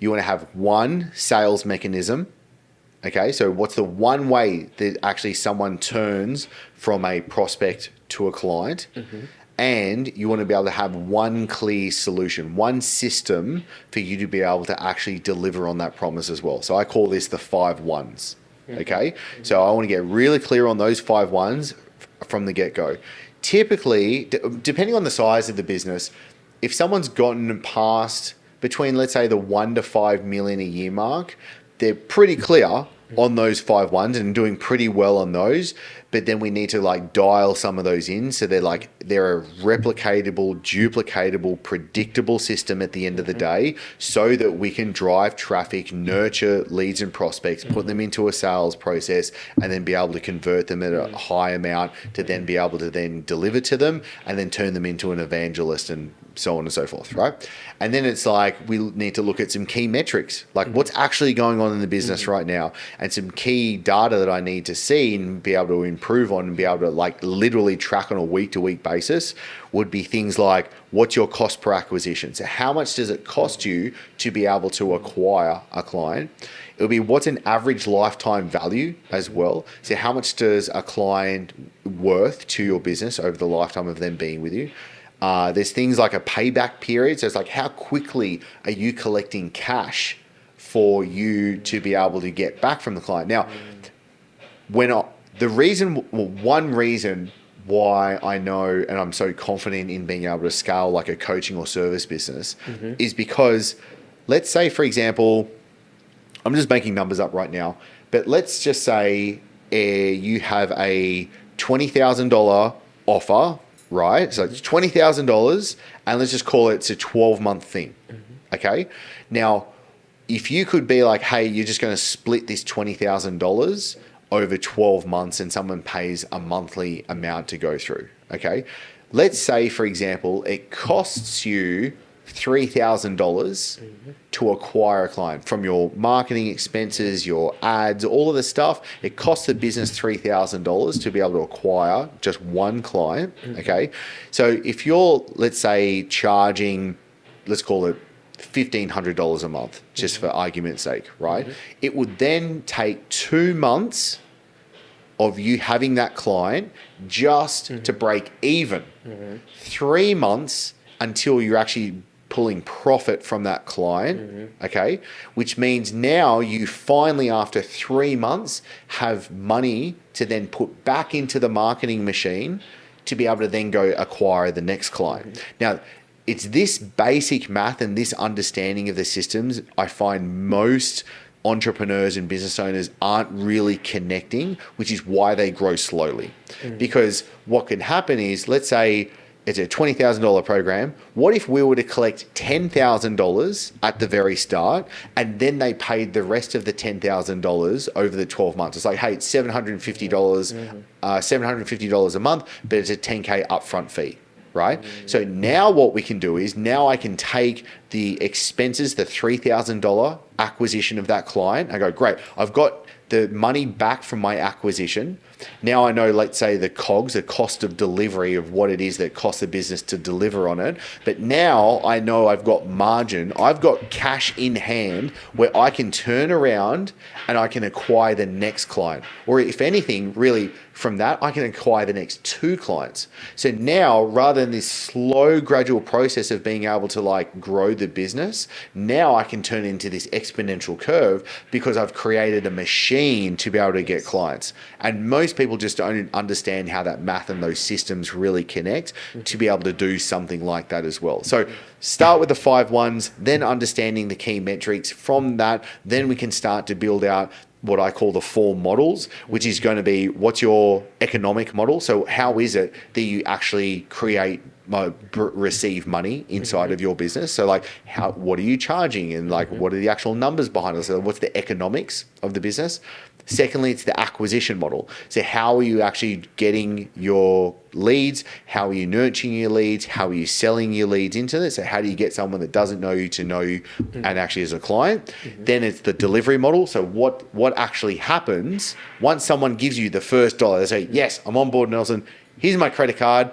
You want to have one sales mechanism. Okay, so what's the one way that actually someone turns from a prospect to a client? And you want to be able to have one clear solution, one system for you to be able to actually deliver on that promise as well. So I call this the 5 1s. Okay, so I want to get really clear on those 5 1s from the get-go. Typically, depending on the size of the business, if someone's gotten past between, let's say, the 1 to 5 million a year mark, they're pretty clear on those 5 1s and doing pretty well on those. But then we need to like dial some of those in so they're a replicatable, duplicatable, predictable system at the end of the day, so that we can drive traffic, nurture leads and prospects, put them into a sales process, and then be able to convert them at a high amount to then be able to then deliver to them and then turn them into an evangelist and so on and so forth, right? And then it's like we need to look at some key metrics, like what's actually going on in the business right now, and some key data that I need to see and be able to improve on and be able to like literally track on a week-to-week basis would be things like, what's your cost per acquisition? So how much does it cost you to be able to acquire a client? It'll be what's an average lifetime value as well. So how much does a client worth to your business over the lifetime of them being with you? There's things like a payback period. So it's like, how quickly are you collecting cash for you to be able to get back from the client? Now, one reason why I know and I'm so confident in being able to scale like a coaching or service business is because let's say, for example, I'm just making numbers up right now, but let's just say you have a $20,000 offer, right? So it's $20,000 and let's just call it's a 12-month thing. Okay. Now, if you could be like, hey, you're just going to split this $20,000 over 12 months and someone pays a monthly amount to go through. Okay. Let's say, for example, it costs you $3,000 to acquire a client from your marketing expenses, your ads, all of the stuff. It costs the business $3,000 to be able to acquire just one client. Okay. So if you're, let's say, charging, let's call it $1,500 a month, just for argument's sake, right? It would then take 2 months of you having that client just to break even. 3 months until you're actually pulling profit from that client, okay? Which means now you finally, after 3 months, have money to then put back into the marketing machine to be able to then go acquire the next client. Now, it's this basic math and this understanding of the systems I find most entrepreneurs and business owners aren't really connecting, which is why they grow slowly. Because what can happen is, let's say it's a $20,000 program. What if we were to collect $10,000 at the very start and then they paid the rest of the $10,000 over the 12 months? It's like, hey, it's $750 a month, but it's a $10K upfront fee. Right? So now what we can do is now I can take the expenses, the $3,000 acquisition of that client. I go, great, I've got the money back from my acquisition. Now I know, let's say, the COGS, the cost of delivery of what it is that costs the business to deliver on it. But now I know I've got margin, I've got cash in hand where I can turn around and I can acquire the next client. Or if anything, really, from that, I can acquire the next 2 clients. So now, rather than this slow, gradual process of being able to like grow the business, now I can turn into this exponential curve because I've created a machine to be able to get clients. And most people just don't understand how that math and those systems really connect to be able to do something like that as well. So start with the 5 ones, then understanding the key metrics. From that, then we can start to build out what I call the 4 models, which is going to be, what's your economic model? So how is it that you actually receive money inside of your business? So like, what are you charging? And like, what are the actual numbers behind it? So what's the economics of the business? Secondly, it's the acquisition model. So how are you actually getting your leads? How are you nurturing your leads? How are you selling your leads into this? So how do you get someone that doesn't know you to know you and actually as a client? Then it's the delivery model. So what actually happens once someone gives you the first dollar? They say, yes, I'm on board, Nelson. Here's my credit card.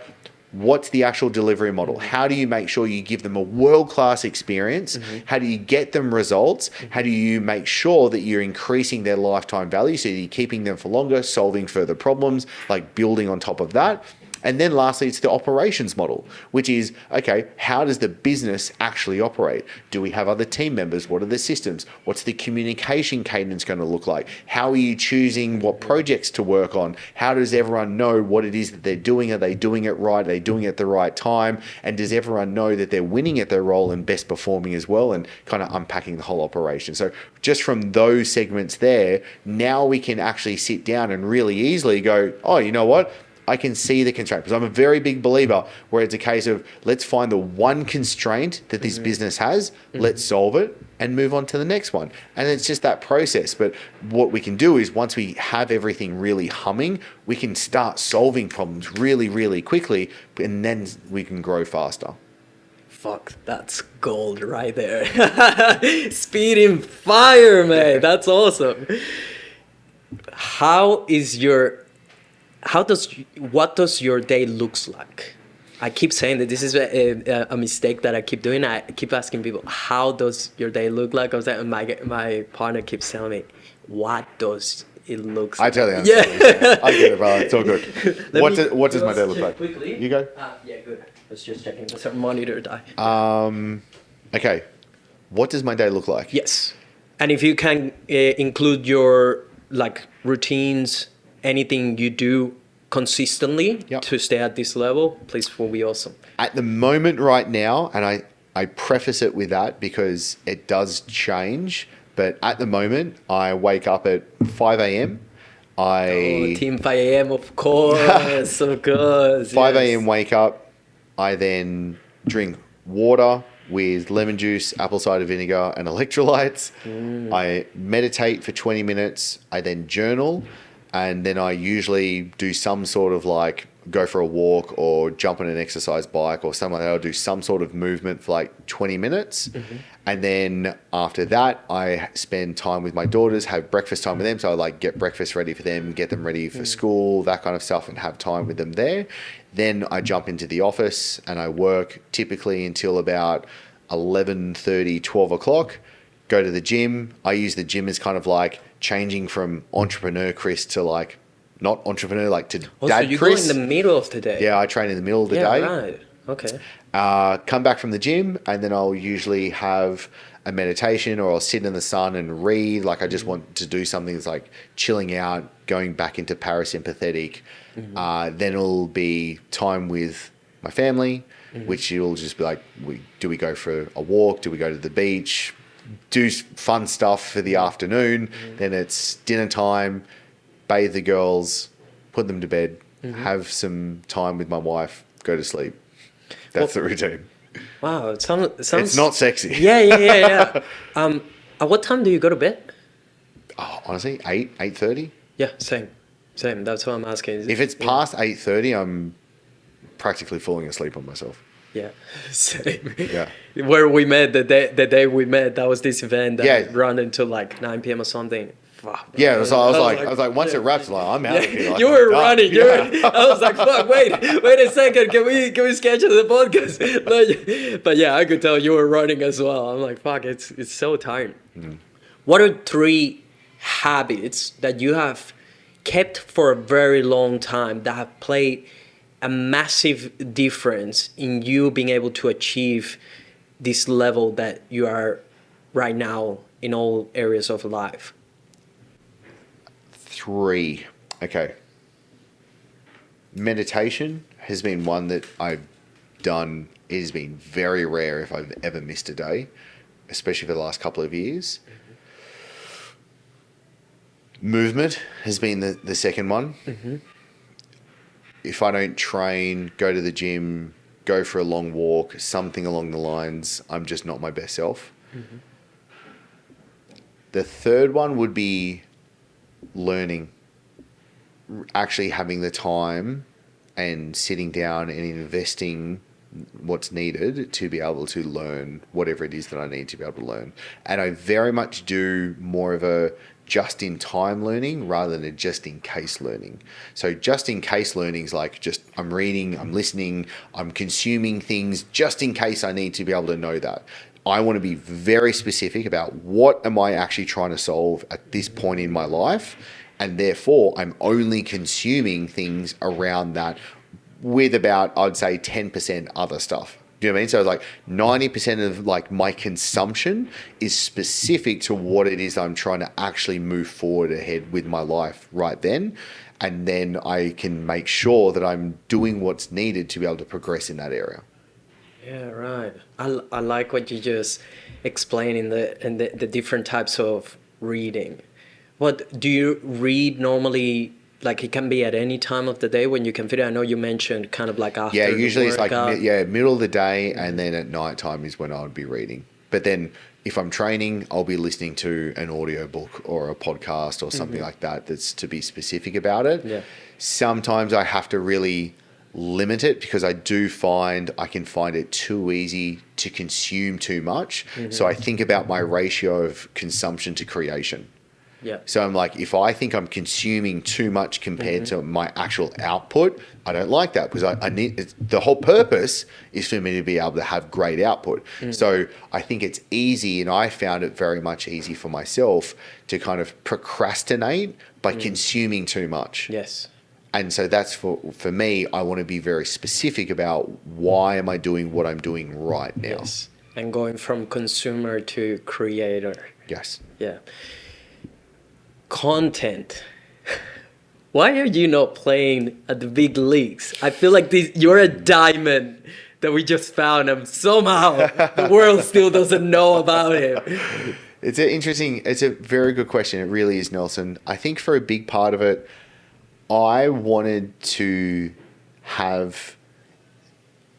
What's the actual delivery model? How do you make sure you give them a world-class experience? How do you get them results? How do you make sure that you're increasing their lifetime value so that you're keeping them for longer, solving further problems, like building on top of that? And then lastly, it's the operations model, which is, okay, how does the business actually operate? Do we have other team members? What are the systems? What's the communication cadence going to look like? How are you choosing what projects to work on? How does everyone know what it is that they're doing? Are they doing it right? Are they doing it at the right time? And does everyone know that they're winning at their role and best performing as well, and kind of unpacking the whole operation? So just from those segments there, now we can actually sit down and really easily go, oh, you know what? I can see the constraint, because I'm a very big believer where it's a case of, let's find the one constraint that this business has, let's solve it and move on to the next one. And it's just that process. But what we can do is, once we have everything really humming, we can start solving problems really, really quickly, and then we can grow faster. Fuck, that's gold right there. Speed and fire, man. That's awesome. What does your day looks like? I keep saying that this is a mistake that I keep doing. I keep asking people, how does your day look like? I was like, my partner keeps telling me, what does it look like? I tell you, I get it, brother. It's all good. What does my day look like? Quickly. You go. Yeah, good. I was just checking. Does our monitor die? Okay. What does my day look like? Yes. And if you can include your like routines, anything you do consistently Yep. to stay at this level, please, will be awesome. At the moment right now, and I preface it with that because it does change, but at the moment I wake up at 5 a.m. Oh, Team 5 a.m. of course, of course. 5 yes. a.m. wake up. I then drink water with lemon juice, apple cider vinegar, and electrolytes. I meditate for 20 minutes. I then journal, and then I usually do some sort of like go for a walk or jump on an exercise bike or something like that. I'll do some sort of movement for like 20 minutes. And then after that, I spend time with my daughters, have breakfast time with them. So I like get breakfast ready for them, get them ready for school, that kind of stuff, and have time with them there. Then I jump into the office and I work typically until about 11:30, 12 o'clock, go to the gym. I use the gym as kind of like changing from entrepreneur Chris to like not entrepreneur, like to Oh, dad so you Chris. go in the middle of the day. Yeah, I train in the middle of the Yeah, day. right. Okay. Come back from the gym, and then I'll usually have a meditation, or I'll sit in the sun and read. Like I just want to do something that's like chilling out, going back into parasympathetic. Then it'll be time with my family, which you'll just be like, do we go for a walk? Do we go to the beach? Do fun stuff for the afternoon. Then it's dinner time, bathe the girls, put them to bed, have some time with my wife, go to sleep. That's the routine. Wow, it sounds. It's not sexy. Yeah. At what time do you go to bed? Oh, honestly, 8:30. Yeah, same. That's what I'm asking. If it's past 8:30, I'm practically falling asleep on myself. Yeah, same. Yeah. Where we met the day we met, that was this event that Yeah. ran until like 9 p.m. or something. Fuck. Yeah, I was like, once it wraps, like, I'm out of here. Like, You were I'm done. running. I was like, fuck, wait a second. Can we schedule the podcast? But yeah, I could tell you were running as well. I'm like, fuck, it's so tiring. What are 3 habits that you have kept for a very long time that have played a massive difference in you being able to achieve this level that you are right now in all areas of life? 3. Okay. Meditation has been one that I've done. It has been very rare if I've ever missed a day, especially for the last couple of years. Movement has been the second one. If I don't train, go to the gym, go for a long walk, something along the lines, I'm just not my best self. The third one would be learning, actually having the time and sitting down and investing what's needed to be able to learn whatever it is that I need to be able to learn. And I very much do more of a just-in-time learning rather than a just-in-case learning. So just-in-case learning is like just I'm reading, I'm listening, I'm consuming things just in case I need to be able to know that. I want to be very specific about what am I actually trying to solve at this point in my life, and therefore I'm only consuming things around that with about, I'd say, 10% other stuff. Do you know what I mean? So it's like 90% of like my consumption is specific to what it is I'm trying to actually move forward ahead with my life right then. And then I can make sure that I'm doing what's needed to be able to progress in that area. Yeah, right. I like what you just explained in the different types of reading. What do you read normally? Like it can be at any time of the day when you can fit it. I know you mentioned kind of like after. Yeah, usually it's like workout. middle of the day, and then at night time is when I would be reading. But then if I'm training, I'll be listening to an audiobook or a podcast or something like that that's to be specific about it. Yeah. Sometimes I have to really limit it because I do find I can find it too easy to consume too much. So I think about my ratio of consumption to creation. Yeah. So I'm like, if I think I'm consuming too much compared to my actual output, I don't like that because I need the whole purpose is for me to be able to have great output. So I think it's easy, and I found it very much easy for myself to kind of procrastinate by consuming too much. Yes. And so that's for me, I want to be very specific about why am I doing what I'm doing right now. Yes. And going from consumer to creator. Yes. Yeah. Content. Why are you not playing at the big leagues? I feel like you're a diamond that we just found, and somehow the world still doesn't know about it. It's a very good question. It really is, Nelson. I think for a big part of it, I wanted to have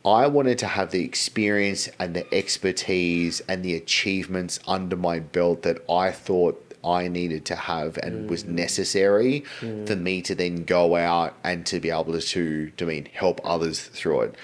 the experience and the expertise and the achievements under my belt that I thought I needed to have and was necessary for me to then go out and to be able to help others through it.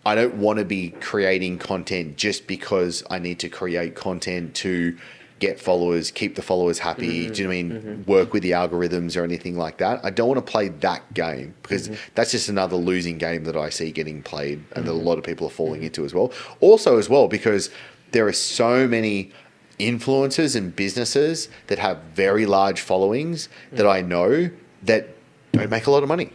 I don't want to be creating content just because I need to create content to get followers, keep the followers happy, do you know what I mean? Work with the algorithms or anything like that. I don't want to play that game because that's just another losing game that I see getting played and that a lot of people are falling into as well. Also as well, because there are so many influencers and businesses that have very large followings that I know that don't make a lot of money.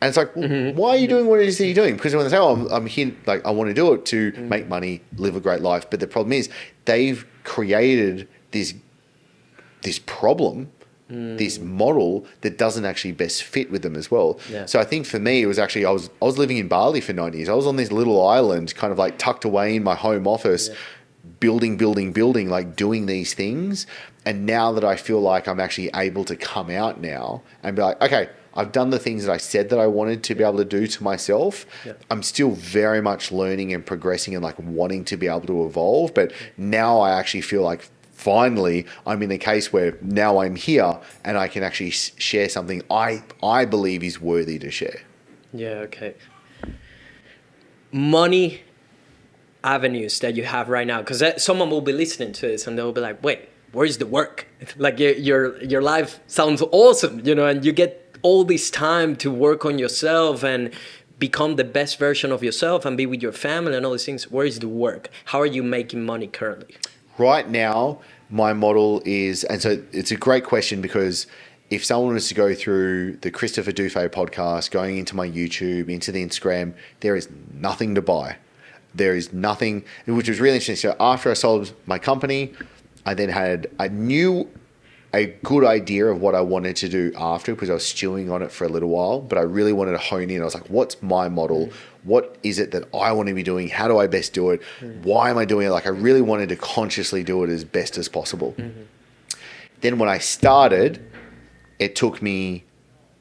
And it's like, well, why are you doing what it is that you're doing? Because when they say, oh, I'm here, like, I want to do it to make money, live a great life. But the problem is they've created this problem, this model that doesn't actually best fit with them as well. Yeah. So I think for me, it was actually, I was living in Bali for 9 years. I was on this little island, kind of like tucked away in my home office, building, like doing these things. And now that I feel like I'm actually able to come out now and be like, okay, I've done the things that I said that I wanted to be able to do to myself. Yeah. I'm still very much learning and progressing and like wanting to be able to evolve. But now I actually feel like finally I'm in a case where now I'm here and I can actually share something I believe is worthy to share. Yeah, okay. Money avenues that you have right now, because someone will be listening to this and they'll be like, wait, where's the work? Like your life sounds awesome, and you get all this time to work on yourself and become the best version of yourself and be with your family and all these things. Where is the work? How are you making money currently? Right now, my model is, and so it's a great question because if someone was to go through the Christopher Dufey podcast, going into my YouTube, into the Instagram, there is nothing to buy. There is nothing, which was really interesting. So after I sold my company, I then had a good idea of what I wanted to do after because I was stewing on it for a little while, but I really wanted to hone in. I was like, what's my model? What is it that I want to be doing? How do I best do it? Why am I doing it? Like I really wanted to consciously do it as best as possible. Then when I started, it took me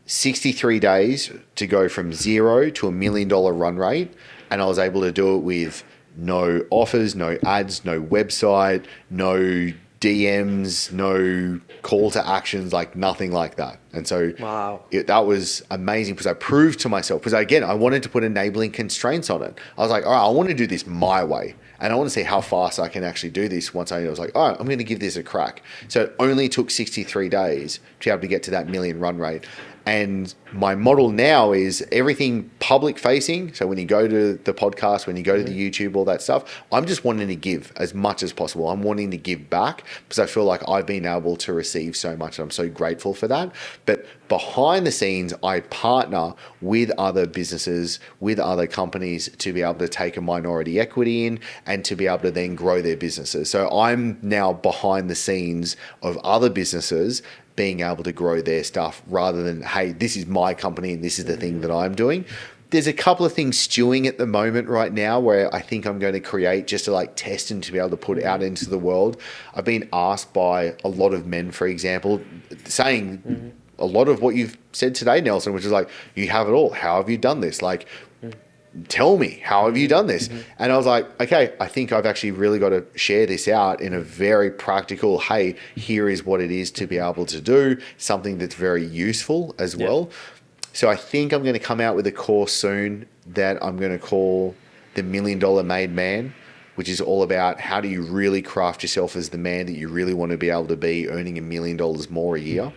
63 days to go from zero to $1 million run rate. And I was able to do it with no offers, no ads, no website, no DMs, no call to actions, like nothing like that. And so wow. That was amazing because I proved to myself, because again, I wanted to put enabling constraints on it. I was like, all right, I want to do this my way. And I want to see how fast I can actually do this once I was like, all right, I'm going to give this a crack. So it only took 63 days to be able to get to that million run rate. And my model now is everything public facing. So when you go to the podcast, when you go to the YouTube, all that stuff, I'm just wanting to give as much as possible. I'm wanting to give back because I feel like I've been able to receive so much. And I'm so grateful for that. But behind the scenes, I partner with other businesses, with other companies to be able to take a minority equity in and to be able to then grow their businesses. So I'm now behind the scenes of other businesses being able to grow their stuff rather than, hey, this is my company and this is the thing that I'm doing. There's a couple of things stewing at the moment right now where I think I'm going to create just to like test and to be able to put out into the world. I've been asked by a lot of men, for example, saying a lot of what you've said today, Nelson, which is like, you have it all. How have you done this? Like, tell me, how have you done this? And I was like, okay, I think I've actually really got to share this out in a very practical, hey, here is what it is to be able to do, something that's very useful as well. So I think I'm going to come out with a course soon that I'm going to call the $1 Million Made Man, which is all about how do you really craft yourself as the man that you really want to be able to be, earning $1 million more a year.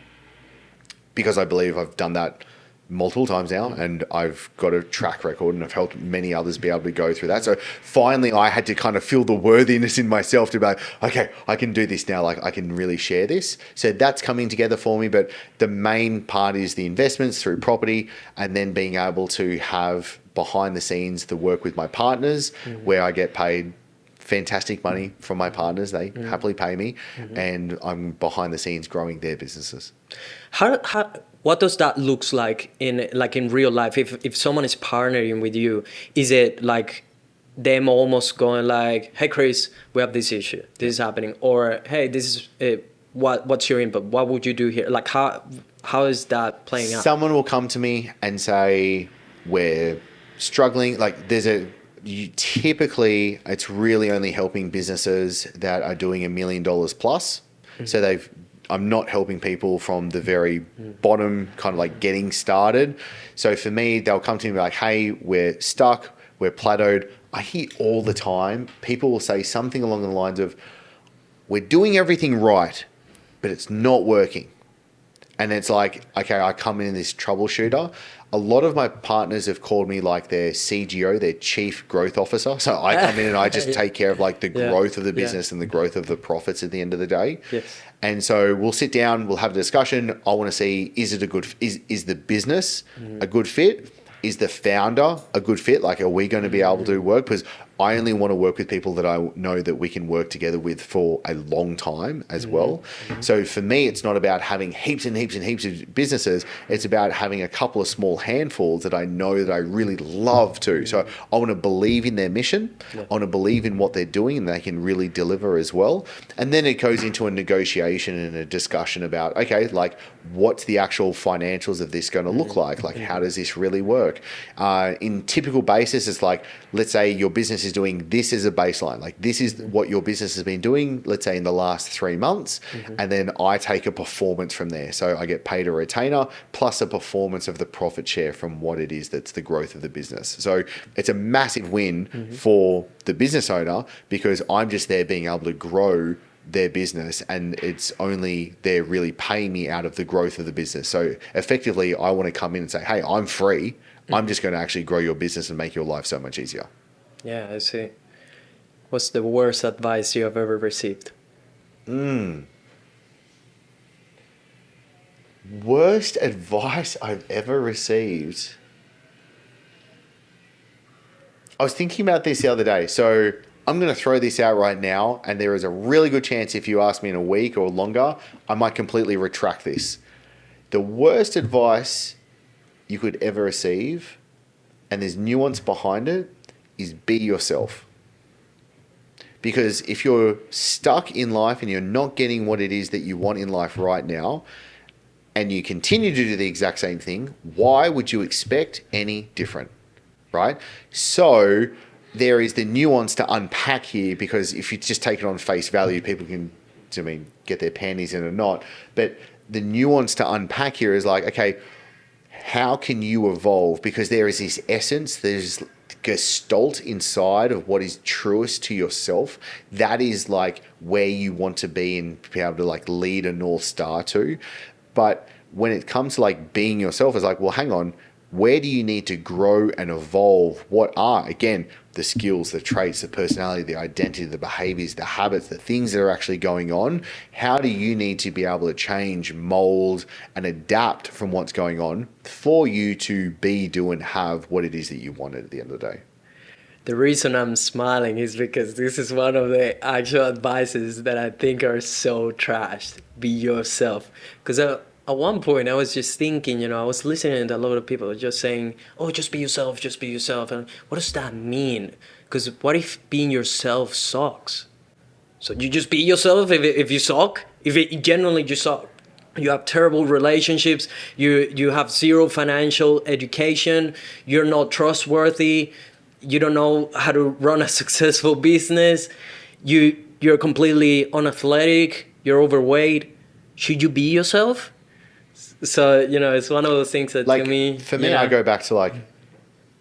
Because I believe I've done that multiple times now and I've got a track record and I've helped many others be able to go through that. So finally I had to kind of feel the worthiness in myself to be like, okay, I can do this now. Like I can really share this. So that's coming together for me. But the main part is the investments through property and then being able to have behind the scenes the work with my partners where I get paid fantastic money from my partners. They happily pay me and I'm behind the scenes growing their businesses. How What does that looks like in real life? If someone is partnering with you, is it like them almost going like, "Hey Chris, we have this issue. This is happening," or "Hey, this is what's your input? What would you do here?" Like how is that playing out? Someone will come to me and say, we're struggling. Like typically it's really only helping businesses that are doing $1 million plus. So I'm not helping people from the very bottom, kind of like getting started. So for me, they'll come to me and be like, hey, we're stuck, we're plateaued. I hear all the time, people will say something along the lines of, we're doing everything right, but it's not working. And it's like, okay, I come in this troubleshooter. A lot of my partners have called me like their CGO, their chief growth officer. So I come in and I just take care of like the growth of the business and the growth of the profits at the end of the day. Yes. And so we'll sit down, we'll have a discussion. I want to see, is the business a good fit? Is the founder a good fit? Like, are we going to be able to work? Because I only want to work with people that I know that we can work together with for a long time as well. So for me, it's not about having heaps and heaps and heaps of businesses. It's about having a couple of small handfuls that I know that I really love to. So I want to believe in their mission. I want to believe in what they're doing and they can really deliver as well. And then it goes into a negotiation and a discussion about, okay, like what's the actual financials of this going to look like? Like, how does this really work? In typical basis, it's like, let's say your business is doing this as a baseline. Like, this is what your business has been doing, let's say in the last 3 months. And then I take a performance from there. So I get paid a retainer plus a performance of the profit share from what it is that's the growth of the business. So it's a massive win for the business owner because I'm just there being able to grow their business, and it's only they're really paying me out of the growth of the business. So effectively, I want to come in and say, hey, I'm free. I'm just going to actually grow your business and make your life so much easier. Yeah, I see. What's the worst advice you have ever received? Worst advice I've ever received. I was thinking about this the other day. So I'm going to throw this out right now, and there is a really good chance if you ask me in a week or longer, I might completely retract this. The worst advice you could ever receive, and there's nuance behind it, is be yourself. Because if you're stuck in life and you're not getting what it is that you want in life right now, and you continue to do the exact same thing, why would you expect any different? Right? So there is the nuance to unpack here, because if you just take it on face value, people can, get their panties in a knot. But the nuance to unpack here is like, okay, how can you evolve? Because there is this essence, there's gestalt inside of what is truest to yourself. That is like where you want to be and be able to like lead a North Star to. But when it comes to like being yourself, it's like, well, hang on, where do you need to grow and evolve? What are, again, the skills, the traits, the personality, the identity, the behaviors, the habits, the things that are actually going on? How do you need to be able to change, mold, and adapt from what's going on for you to be, do, and have what it is that you wanted at the end of the day? The reason I'm smiling is because this is one of the actual advices that I think are so trashed. Be yourself. Because at one point I was just thinking, I was listening to a lot of people just saying, oh, just be yourself, just be yourself. And what does that mean? Because what if being yourself sucks? So you just be yourself if you suck? If it genuinely just suck? You have terrible relationships, you have zero financial education, you're not trustworthy, you don't know how to run a successful business, you're completely unathletic, you're overweight. Should you be yourself? So, it's one of those things that Like, to me... For me, I go back to like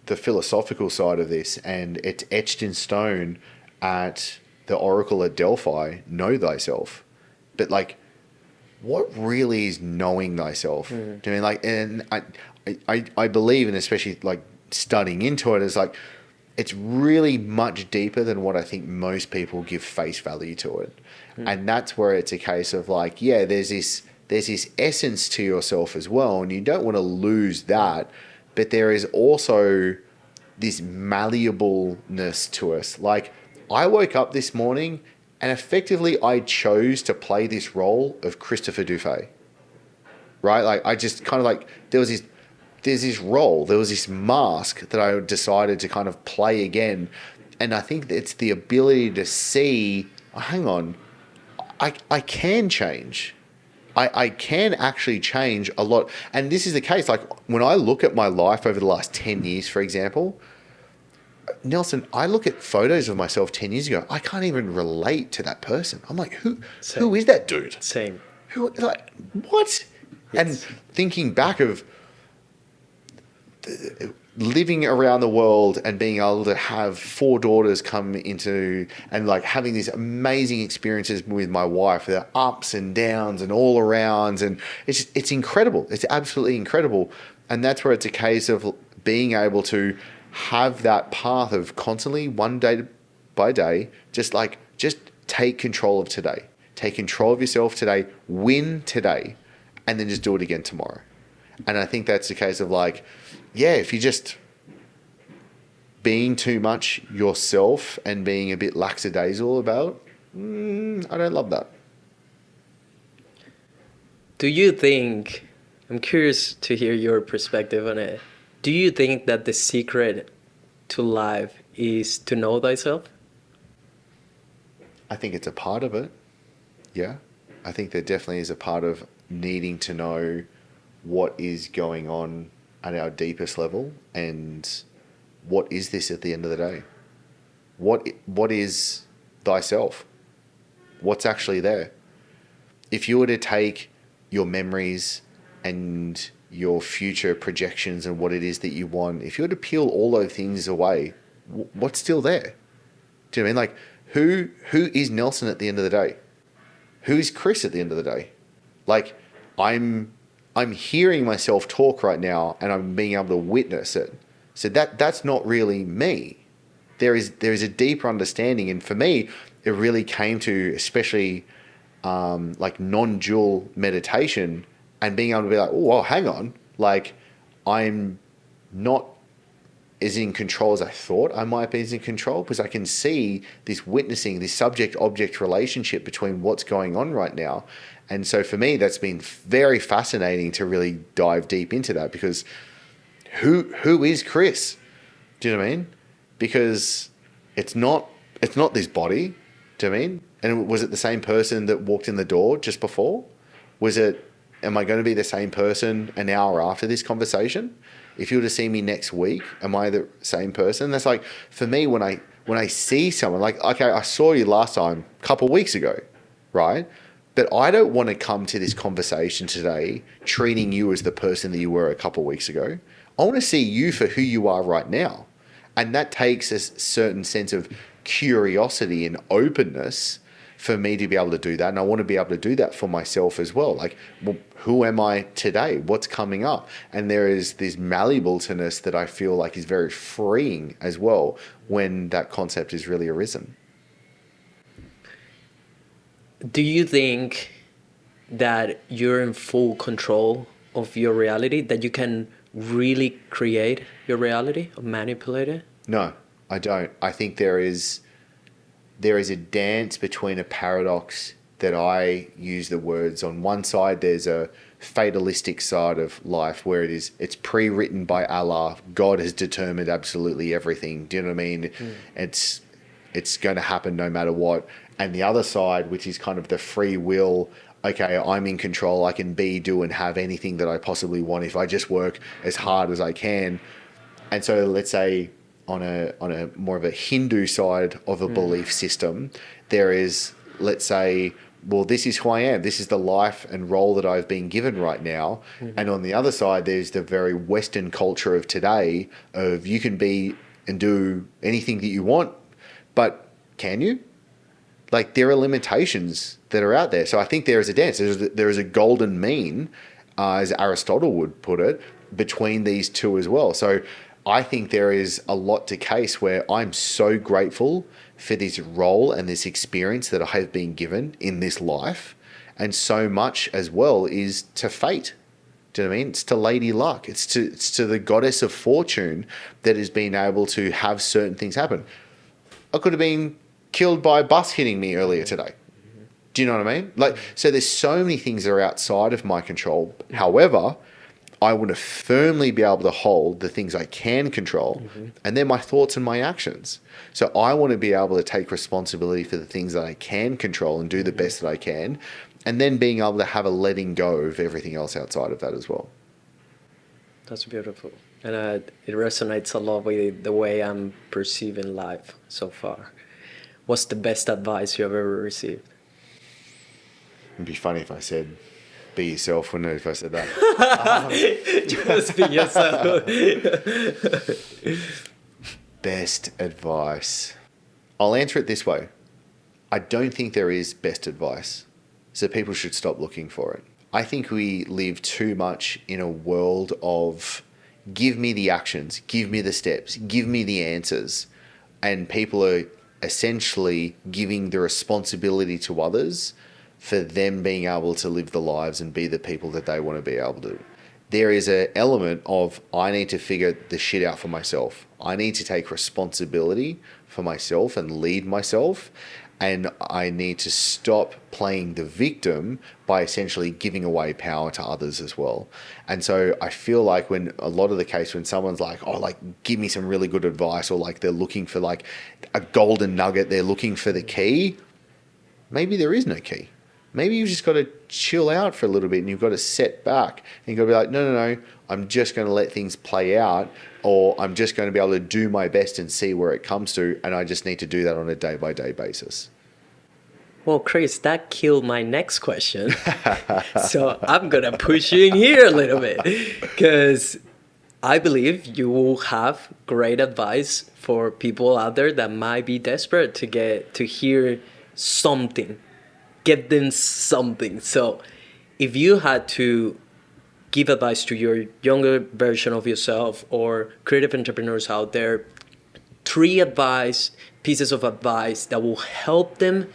the philosophical side of this, and it's etched in stone at the Oracle at Delphi, know thyself. But like, what really is knowing thyself? Do you know what I mean? Like, and I believe, and especially like studying into it, is like, it's really much deeper than what I think most people give face value to it. And that's where it's a case of like, yeah, there's this essence to yourself as well, and you don't want to lose that, but there is also this malleableness to us. Like, I woke up this morning and effectively I chose to play this role of Christopher Dufey. right? Like I just kind of like, there's this role, there was this mask that I decided to kind of play again. And I think it's the ability to see, oh, hang on, I can change. I can actually change a lot. And this is the case. Like when I look at my life over the last 10 years, for example, Nelson, I look at photos of myself 10 years ago. I can't even relate to that person. I'm like, who is that dude? Same. Who, like, what? Yes. And thinking back of living around the world and being able to have 4 daughters come into and like having these amazing experiences with my wife, the ups and downs and all arounds, and it's incredible. It's absolutely incredible. And that's where it's a case of being able to have that path of constantly, one day by day, just take control of today. Take control of yourself today, win today, and then just do it again tomorrow. And I think that's the case of like, yeah, if you're just being too much yourself and being a bit lackadaisical about, I don't love that. Do you think, I'm curious to hear your perspective on it. Do you think that the secret to life is to know thyself? I think it's a part of it. Yeah. I think there definitely is a part of needing to know what is going on at our deepest level and what is this at the end of the day? What is thyself? What's actually there? If you were to take your memories and your future projections and what it is that you want, if you were to peel all those things away, what's still there? Do you know what I mean? Like, who is Nelson at the end of the day? Who is Chris at the end of the day? Like, I'm hearing myself talk right now and I'm being able to witness it. So that's not really me. There is a deeper understanding. And for me, it really came to especially like non-dual meditation and being able to be like, oh, well, hang on. Like, I'm not as in control as I thought I might be as in control, because I can see this witnessing, this subject-object relationship between what's going on right now. And so for me, that's been very fascinating to really dive deep into that, because who is Chris? Do you know what I mean? Because it's not this body. Do you know what I mean? And was it the same person that walked in the door just before? Am I going to be the same person an hour after this conversation? If you were to see me next week, am I the same person? That's like, for me, when I see someone, like, okay, I saw you last time a couple of weeks ago, right? But I don't want to come to this conversation today treating you as the person that you were a couple of weeks ago. I want to see you for who you are right now. And that takes a certain sense of curiosity and openness for me to be able to do that. And I want to be able to do that for myself as well. Like, well, who am I today? What's coming up? And there is this malleableness that I feel like is very freeing as well when that concept is really arisen. Do you think that you're in full control of your reality, that you can really create your reality or manipulate it? No, I don't. I think there is a dance between a paradox that I use the words. On one side, there's a fatalistic side of life where it's pre-written by Allah. God has determined absolutely everything. Do you know what I mean? It's going to happen no matter what. And the other side, which is kind of the free will, okay, I'm in control. I can be, do, and have anything that I possibly want if I just work as hard as I can. And so let's say on a more of a Hindu side of a belief system, there is, let's say, well, this is who I am. This is the life and role that I've been given right now. And on the other side, there's the very Western culture of today of you can be and do anything that you want, but can you? Like, there are limitations that are out there. So I think there is a dance. There is a golden mean, as Aristotle would put it, between these two as well. So I think there is a lot to case where I'm so grateful for this role and this experience that I have been given in this life. And so much as well is to fate. Do you know what I mean? It's to Lady Luck. It's to the goddess of fortune that has been able to have certain things happen. I could have been killed by a bus hitting me earlier today. Do you know what I mean? Like, so there's so many things that are outside of my control. However, I want to firmly be able to hold the things I can control, and they're my thoughts and my actions. So I want to be able to take responsibility for the things that I can control and do the best that I can, and then being able to have a letting go of everything else outside of that as well. That's beautiful. And it resonates a lot with the way I'm perceiving life so far. What's the best advice you have ever received? It'd be funny if I said, be yourself, wouldn't it, if I said that? Just be yourself. Best advice. I'll answer it this way. I don't think there is best advice, so people should stop looking for it. I think we live too much in a world of give me the actions, give me the steps, give me the answers, and people are essentially giving the responsibility to others for them being able to live the lives and be the people that they want to be able to. There is an element of I need to figure the shit out for myself. I need to take responsibility for myself and lead myself. And I need to stop playing the victim by essentially giving away power to others as well. And so I feel like when a lot of the case when someone's like, oh, like, give me some really good advice, or like they're looking for like a golden nugget, they're looking for the key, maybe there is no key. Maybe you've just got to chill out for a little bit and you've got to set back and you've got to be like, no, I'm just going to let things play out, or I'm just going to be able to do my best and see where it comes to, and I just need to do that on a day-by-day basis. Well, Chris, that killed my next question. So I'm going to push you in here a little bit, because I believe you will have great advice for people out there that might be desperate to hear something. Get them something. So if you had to give advice to your younger version of yourself or creative entrepreneurs out there, 3 pieces of advice that will help them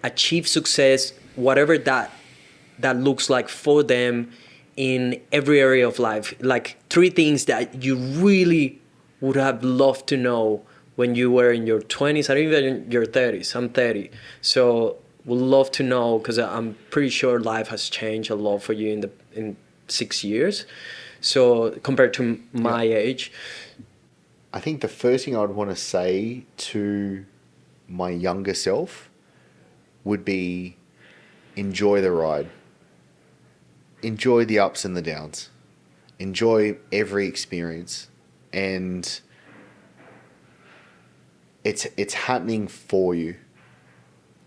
achieve success, whatever that looks like for them in every area of life, like 3 things that you really would have loved to know when you were in your 20s or even in your 30s. I'm 30. So would love to know, because I'm pretty sure life has changed a lot for you in 6 years. So compared to my age. I think the first thing I would want to say to my younger self would be enjoy the ride. Enjoy the ups and the downs. Enjoy every experience. And it's happening for you.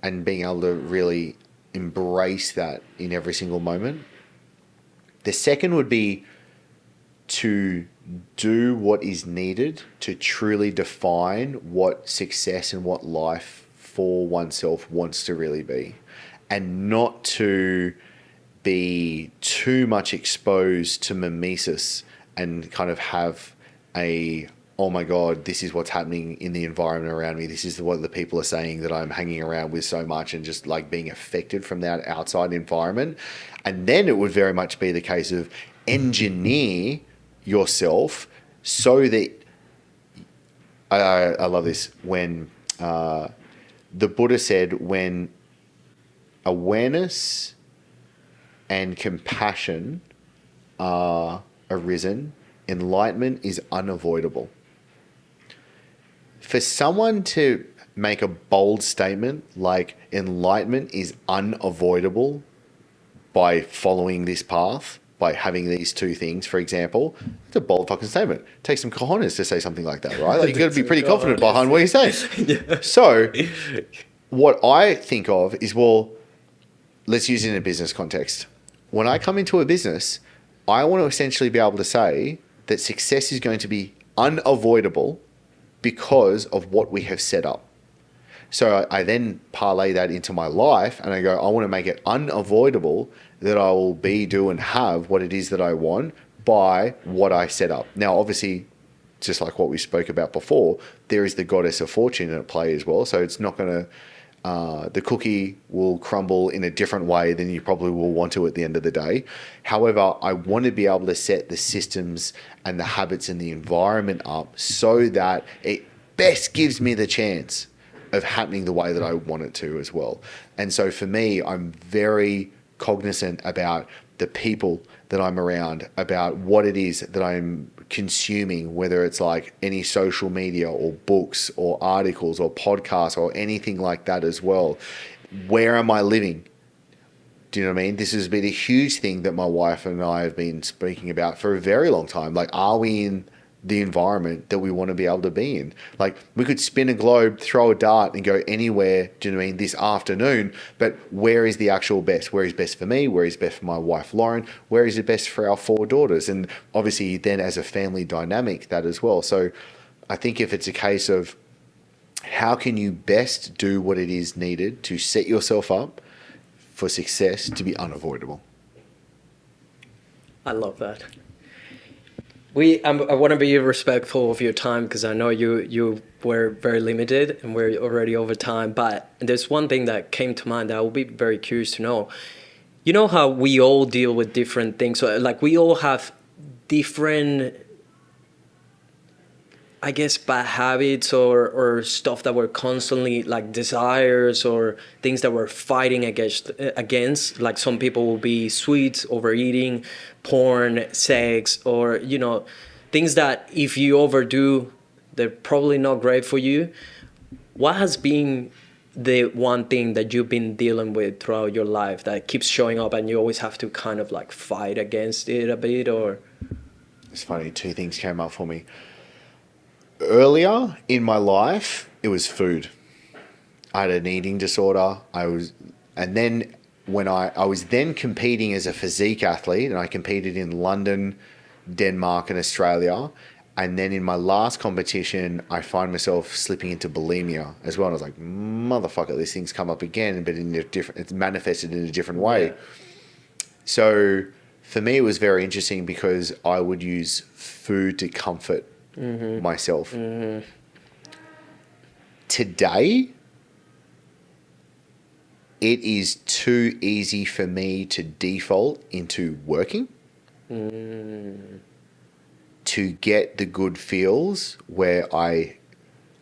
And being able to really embrace that in every single moment. The second would be to do what is needed to truly define what success and what life for oneself wants to really be, and not to be too much exposed to mimesis and kind of have a, oh my God, this is what's happening in the environment around me. This is what the people are saying that I'm hanging around with so much, and just like being affected from that outside environment. And then it would very much be the case of engineer yourself so that, I love this, when the Buddha said, when awareness and compassion are arisen, enlightenment is unavoidable. For someone to make a bold statement like enlightenment is unavoidable by following this path, by having these 2 things, for example, it's a bold fucking statement. It takes some cojones to say something like that, right? Like, you got to be pretty confident behind what you're saying. Yeah. So what I think of is, well, let's use it in a business context. When I come into a business, I want to essentially be able to say that success is going to be unavoidable because of what we have set up. So I then parlay that into my life and I go, I want to make it unavoidable that I will be, do, and have what it is that I want by what I set up. Now, obviously, just like what we spoke about before, there is the goddess of fortune at play as well. So it's not going to, the cookie will crumble in a different way than you probably will want to at the end of the day. However, I want to be able to set the systems and the habits and the environment up so that it best gives me the chance of happening the way that I want it to as well. And so for me, I'm very cognizant about the people that I'm around, about what it is that I'm consuming, whether it's like any social media or books or articles or podcasts or anything like that as well. Where am I living? Do you know what I mean? This has been a huge thing that my wife and I have been speaking about for a very long time. Like, are we in the environment that we want to be able to be in? Like, we could spin a globe, throw a dart and go anywhere, do you know what I mean, this afternoon, but where is the actual best? Where is best for me? Where is best for my wife, Lauren? Where is it best for our 4 daughters? And obviously then as a family dynamic, that as well. So I think if it's a case of how can you best do what it is needed to set yourself up for success to be unavoidable. I love that. I want to be respectful of your time because I know you were very limited and we're already over time. But there's one thing that came to mind that I would be very curious to know. You know how we all deal with different things. So like we all have different, I guess, bad habits or stuff that we're constantly like desires or things that we're fighting against. Like some people will be sweets, overeating, porn, sex, or, you know, things that if you overdo, they're probably not great for you. What has been the one thing that you've been dealing with throughout your life that keeps showing up and you always have to kind of like fight against it a bit? Or it's funny, 2 things came up for me. Earlier in my life, it was food. I had an eating disorder. And then when I was then competing as a physique athlete, and I competed in London, Denmark, and Australia. And then in my last competition, I find myself slipping into bulimia as well. And I was like, motherfucker, this thing's come up again, but it's manifested in a different way. Yeah. So for me, it was very interesting because I would use food to comfort myself. Today, it is too easy for me to default into working to get the good feels where I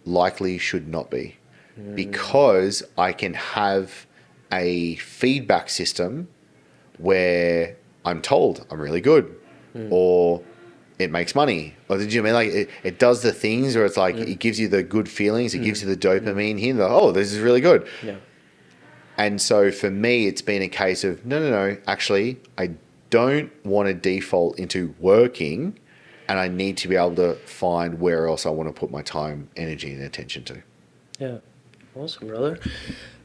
likely should not be, because I can have a feedback system where I'm told I'm really good or it makes money, or did you mean like it does the things, or it's like it gives you the good feelings, it gives you the dopamine here. Oh, this is really good. Yeah. And so for me, it's been a case of no. Actually, I don't want to default into working, and I need to be able to find where else I want to put my time, energy, and attention to. Yeah, awesome, brother.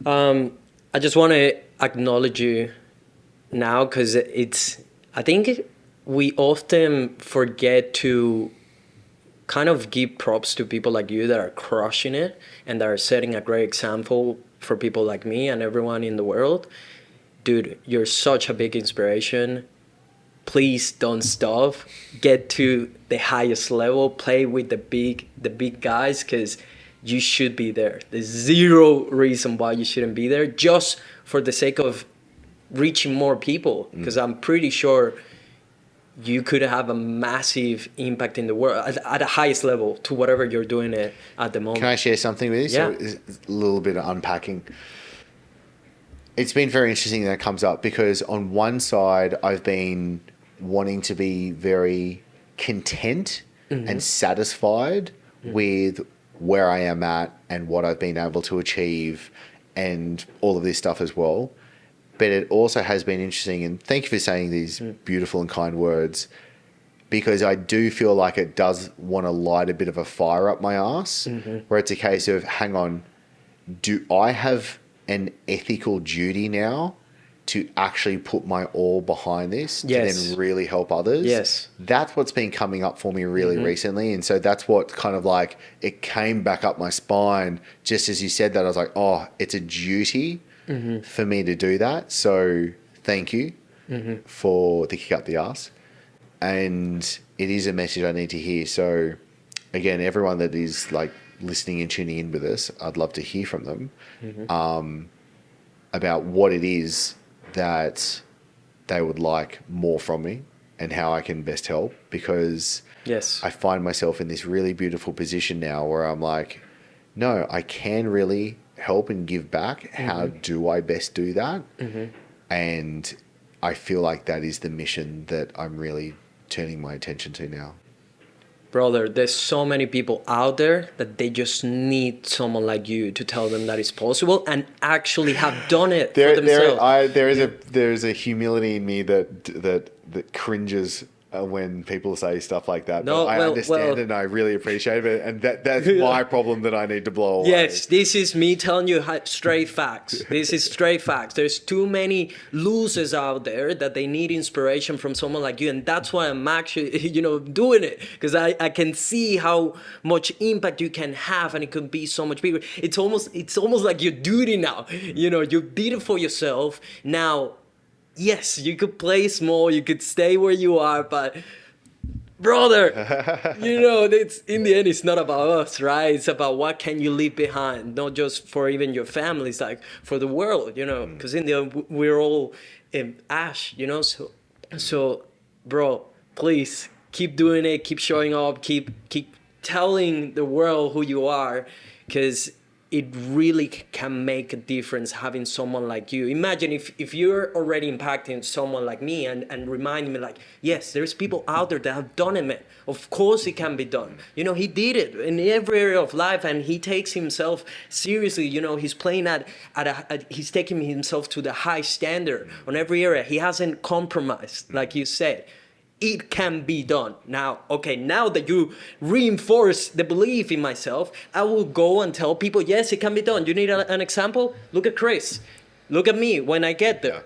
I just want to acknowledge you now because I think we often forget to kind of give props to people like you that are crushing it and that are setting a great example for people like me and everyone in the world. Dude, you're such a big inspiration. Please don't stop. Get to the highest level. Play with the big guys, because you should be there. There's zero reason why you shouldn't be there, just for the sake of reaching more people. Because I'm pretty sure you could have a massive impact in the world at the highest level to whatever you're doing it at the moment. Can I share something with you? Yeah. So a little bit of unpacking. It's been very interesting that it comes up because on one side, I've been wanting to be very content and satisfied with where I am at and what I've been able to achieve and all of this stuff as well. But it also has been interesting, and thank you for saying these beautiful and kind words, because I do feel like it does want to light a bit of a fire up my ass, where it's a case of, hang on, do I have an ethical duty now to actually put my all behind this to then really help others? Yes. That's what's been coming up for me really recently. And so that's what kind of like, it came back up my spine. Just as you said that, I was like, oh, it's a duty for me to do that. So thank you for the kick up the ass. And it is a message I need to hear. So again, everyone that is like listening and tuning in with us, I'd love to hear from them about what it is that they would like more from me and how I can best help, because I find myself in this really beautiful position now where I'm like, no, I can really help and give back. How do I best do that? And I feel like that is the mission that I'm really turning my attention to now. Brother, there's so many people out there that they just need someone like you to tell them that it's possible and actually have done it for themselves. There is a humility in me that cringes when people say stuff like that. No, but I understand it and I really appreciate it. And that's my problem that I need to blow away. Yes, this is me telling you straight facts. This is straight facts. There's too many losers out there that they need inspiration from someone like you. And that's why I'm actually, doing it. Because I can see how much impact you can have and it can be so much bigger. It's almost like your duty now. You did it for yourself. Now, yes, you could play small, you could stay where you are, but brother, it's in the end, it's not about us, right? It's about what can you leave behind, not just for even your family, it's like for the world, because in the end, we're all ash, So, bro, please keep doing it, keep showing up, keep telling the world who you are, because it really can make a difference having someone like you. Imagine if you're already impacting someone like me and reminding me like, yes, there's people out there that have done it, man. Of course it can be done. He did it in every area of life and he takes himself seriously. He's playing he's taking himself to the high standard on every area. He hasn't compromised, like you said. It can be done. Now that you reinforce the belief in myself, I will go and tell people, yes, it can be done. You need an example? Look at Chris. Look at me when I get there.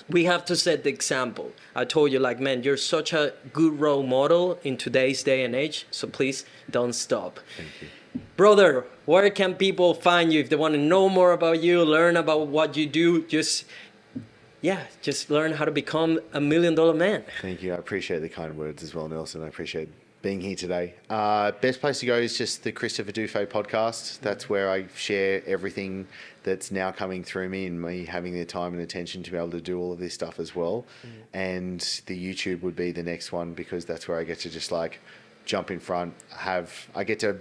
We have to set the example. I told you, like, man, you're such a good role model in today's day and age. So please don't stop. Thank you. Brother, where can people find you if they want to know more about you, learn about what you do? Just learn how to become $1 million man. Thank you. I appreciate the kind words as well, Nelson. I appreciate being here today. Best place to go is just the Christopher Dufey podcast. That's where I share everything that's now coming through me and me having the time and attention to be able to do all of this stuff as well. And the YouTube would be the next one because that's where I get to just like jump in front. I get to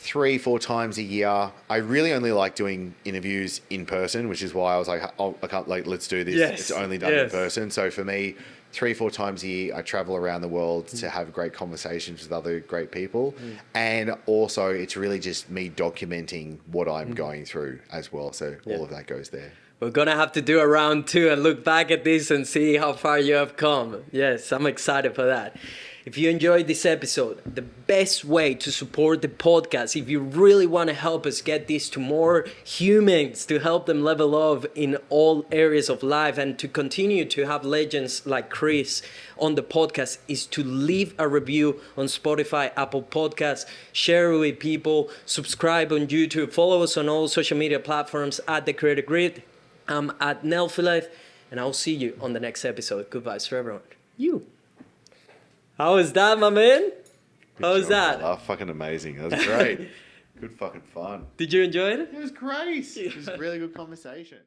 3-4 times a year. I really only like doing interviews in person, which is why I was like, I can't, like, let's do this. Yes. It's only done in person. So for me, 3-4 times a year, I travel around the world to have great conversations with other great people. And also it's really just me documenting what I'm going through as well. So all of that goes there. We're going to have to do a round 2 and look back at this and see how far you have come. Yes, I'm excited for that. If you enjoyed this episode, the best way to support the podcast, if you really want to help us get this to more humans, to help them level up in all areas of life and to continue to have legends like Chris on the podcast, is to leave a review on Spotify, Apple Podcasts, share it with people, subscribe on YouTube, follow us on all social media platforms at The Creative Grid. I'm at Nelphilife, and I'll see you on the next episode. Good vibes for everyone. You. How was that, my man? How was that? Oh, fucking amazing. That was great. Good fucking fun. Did you enjoy it? It was great. It was a really good conversation.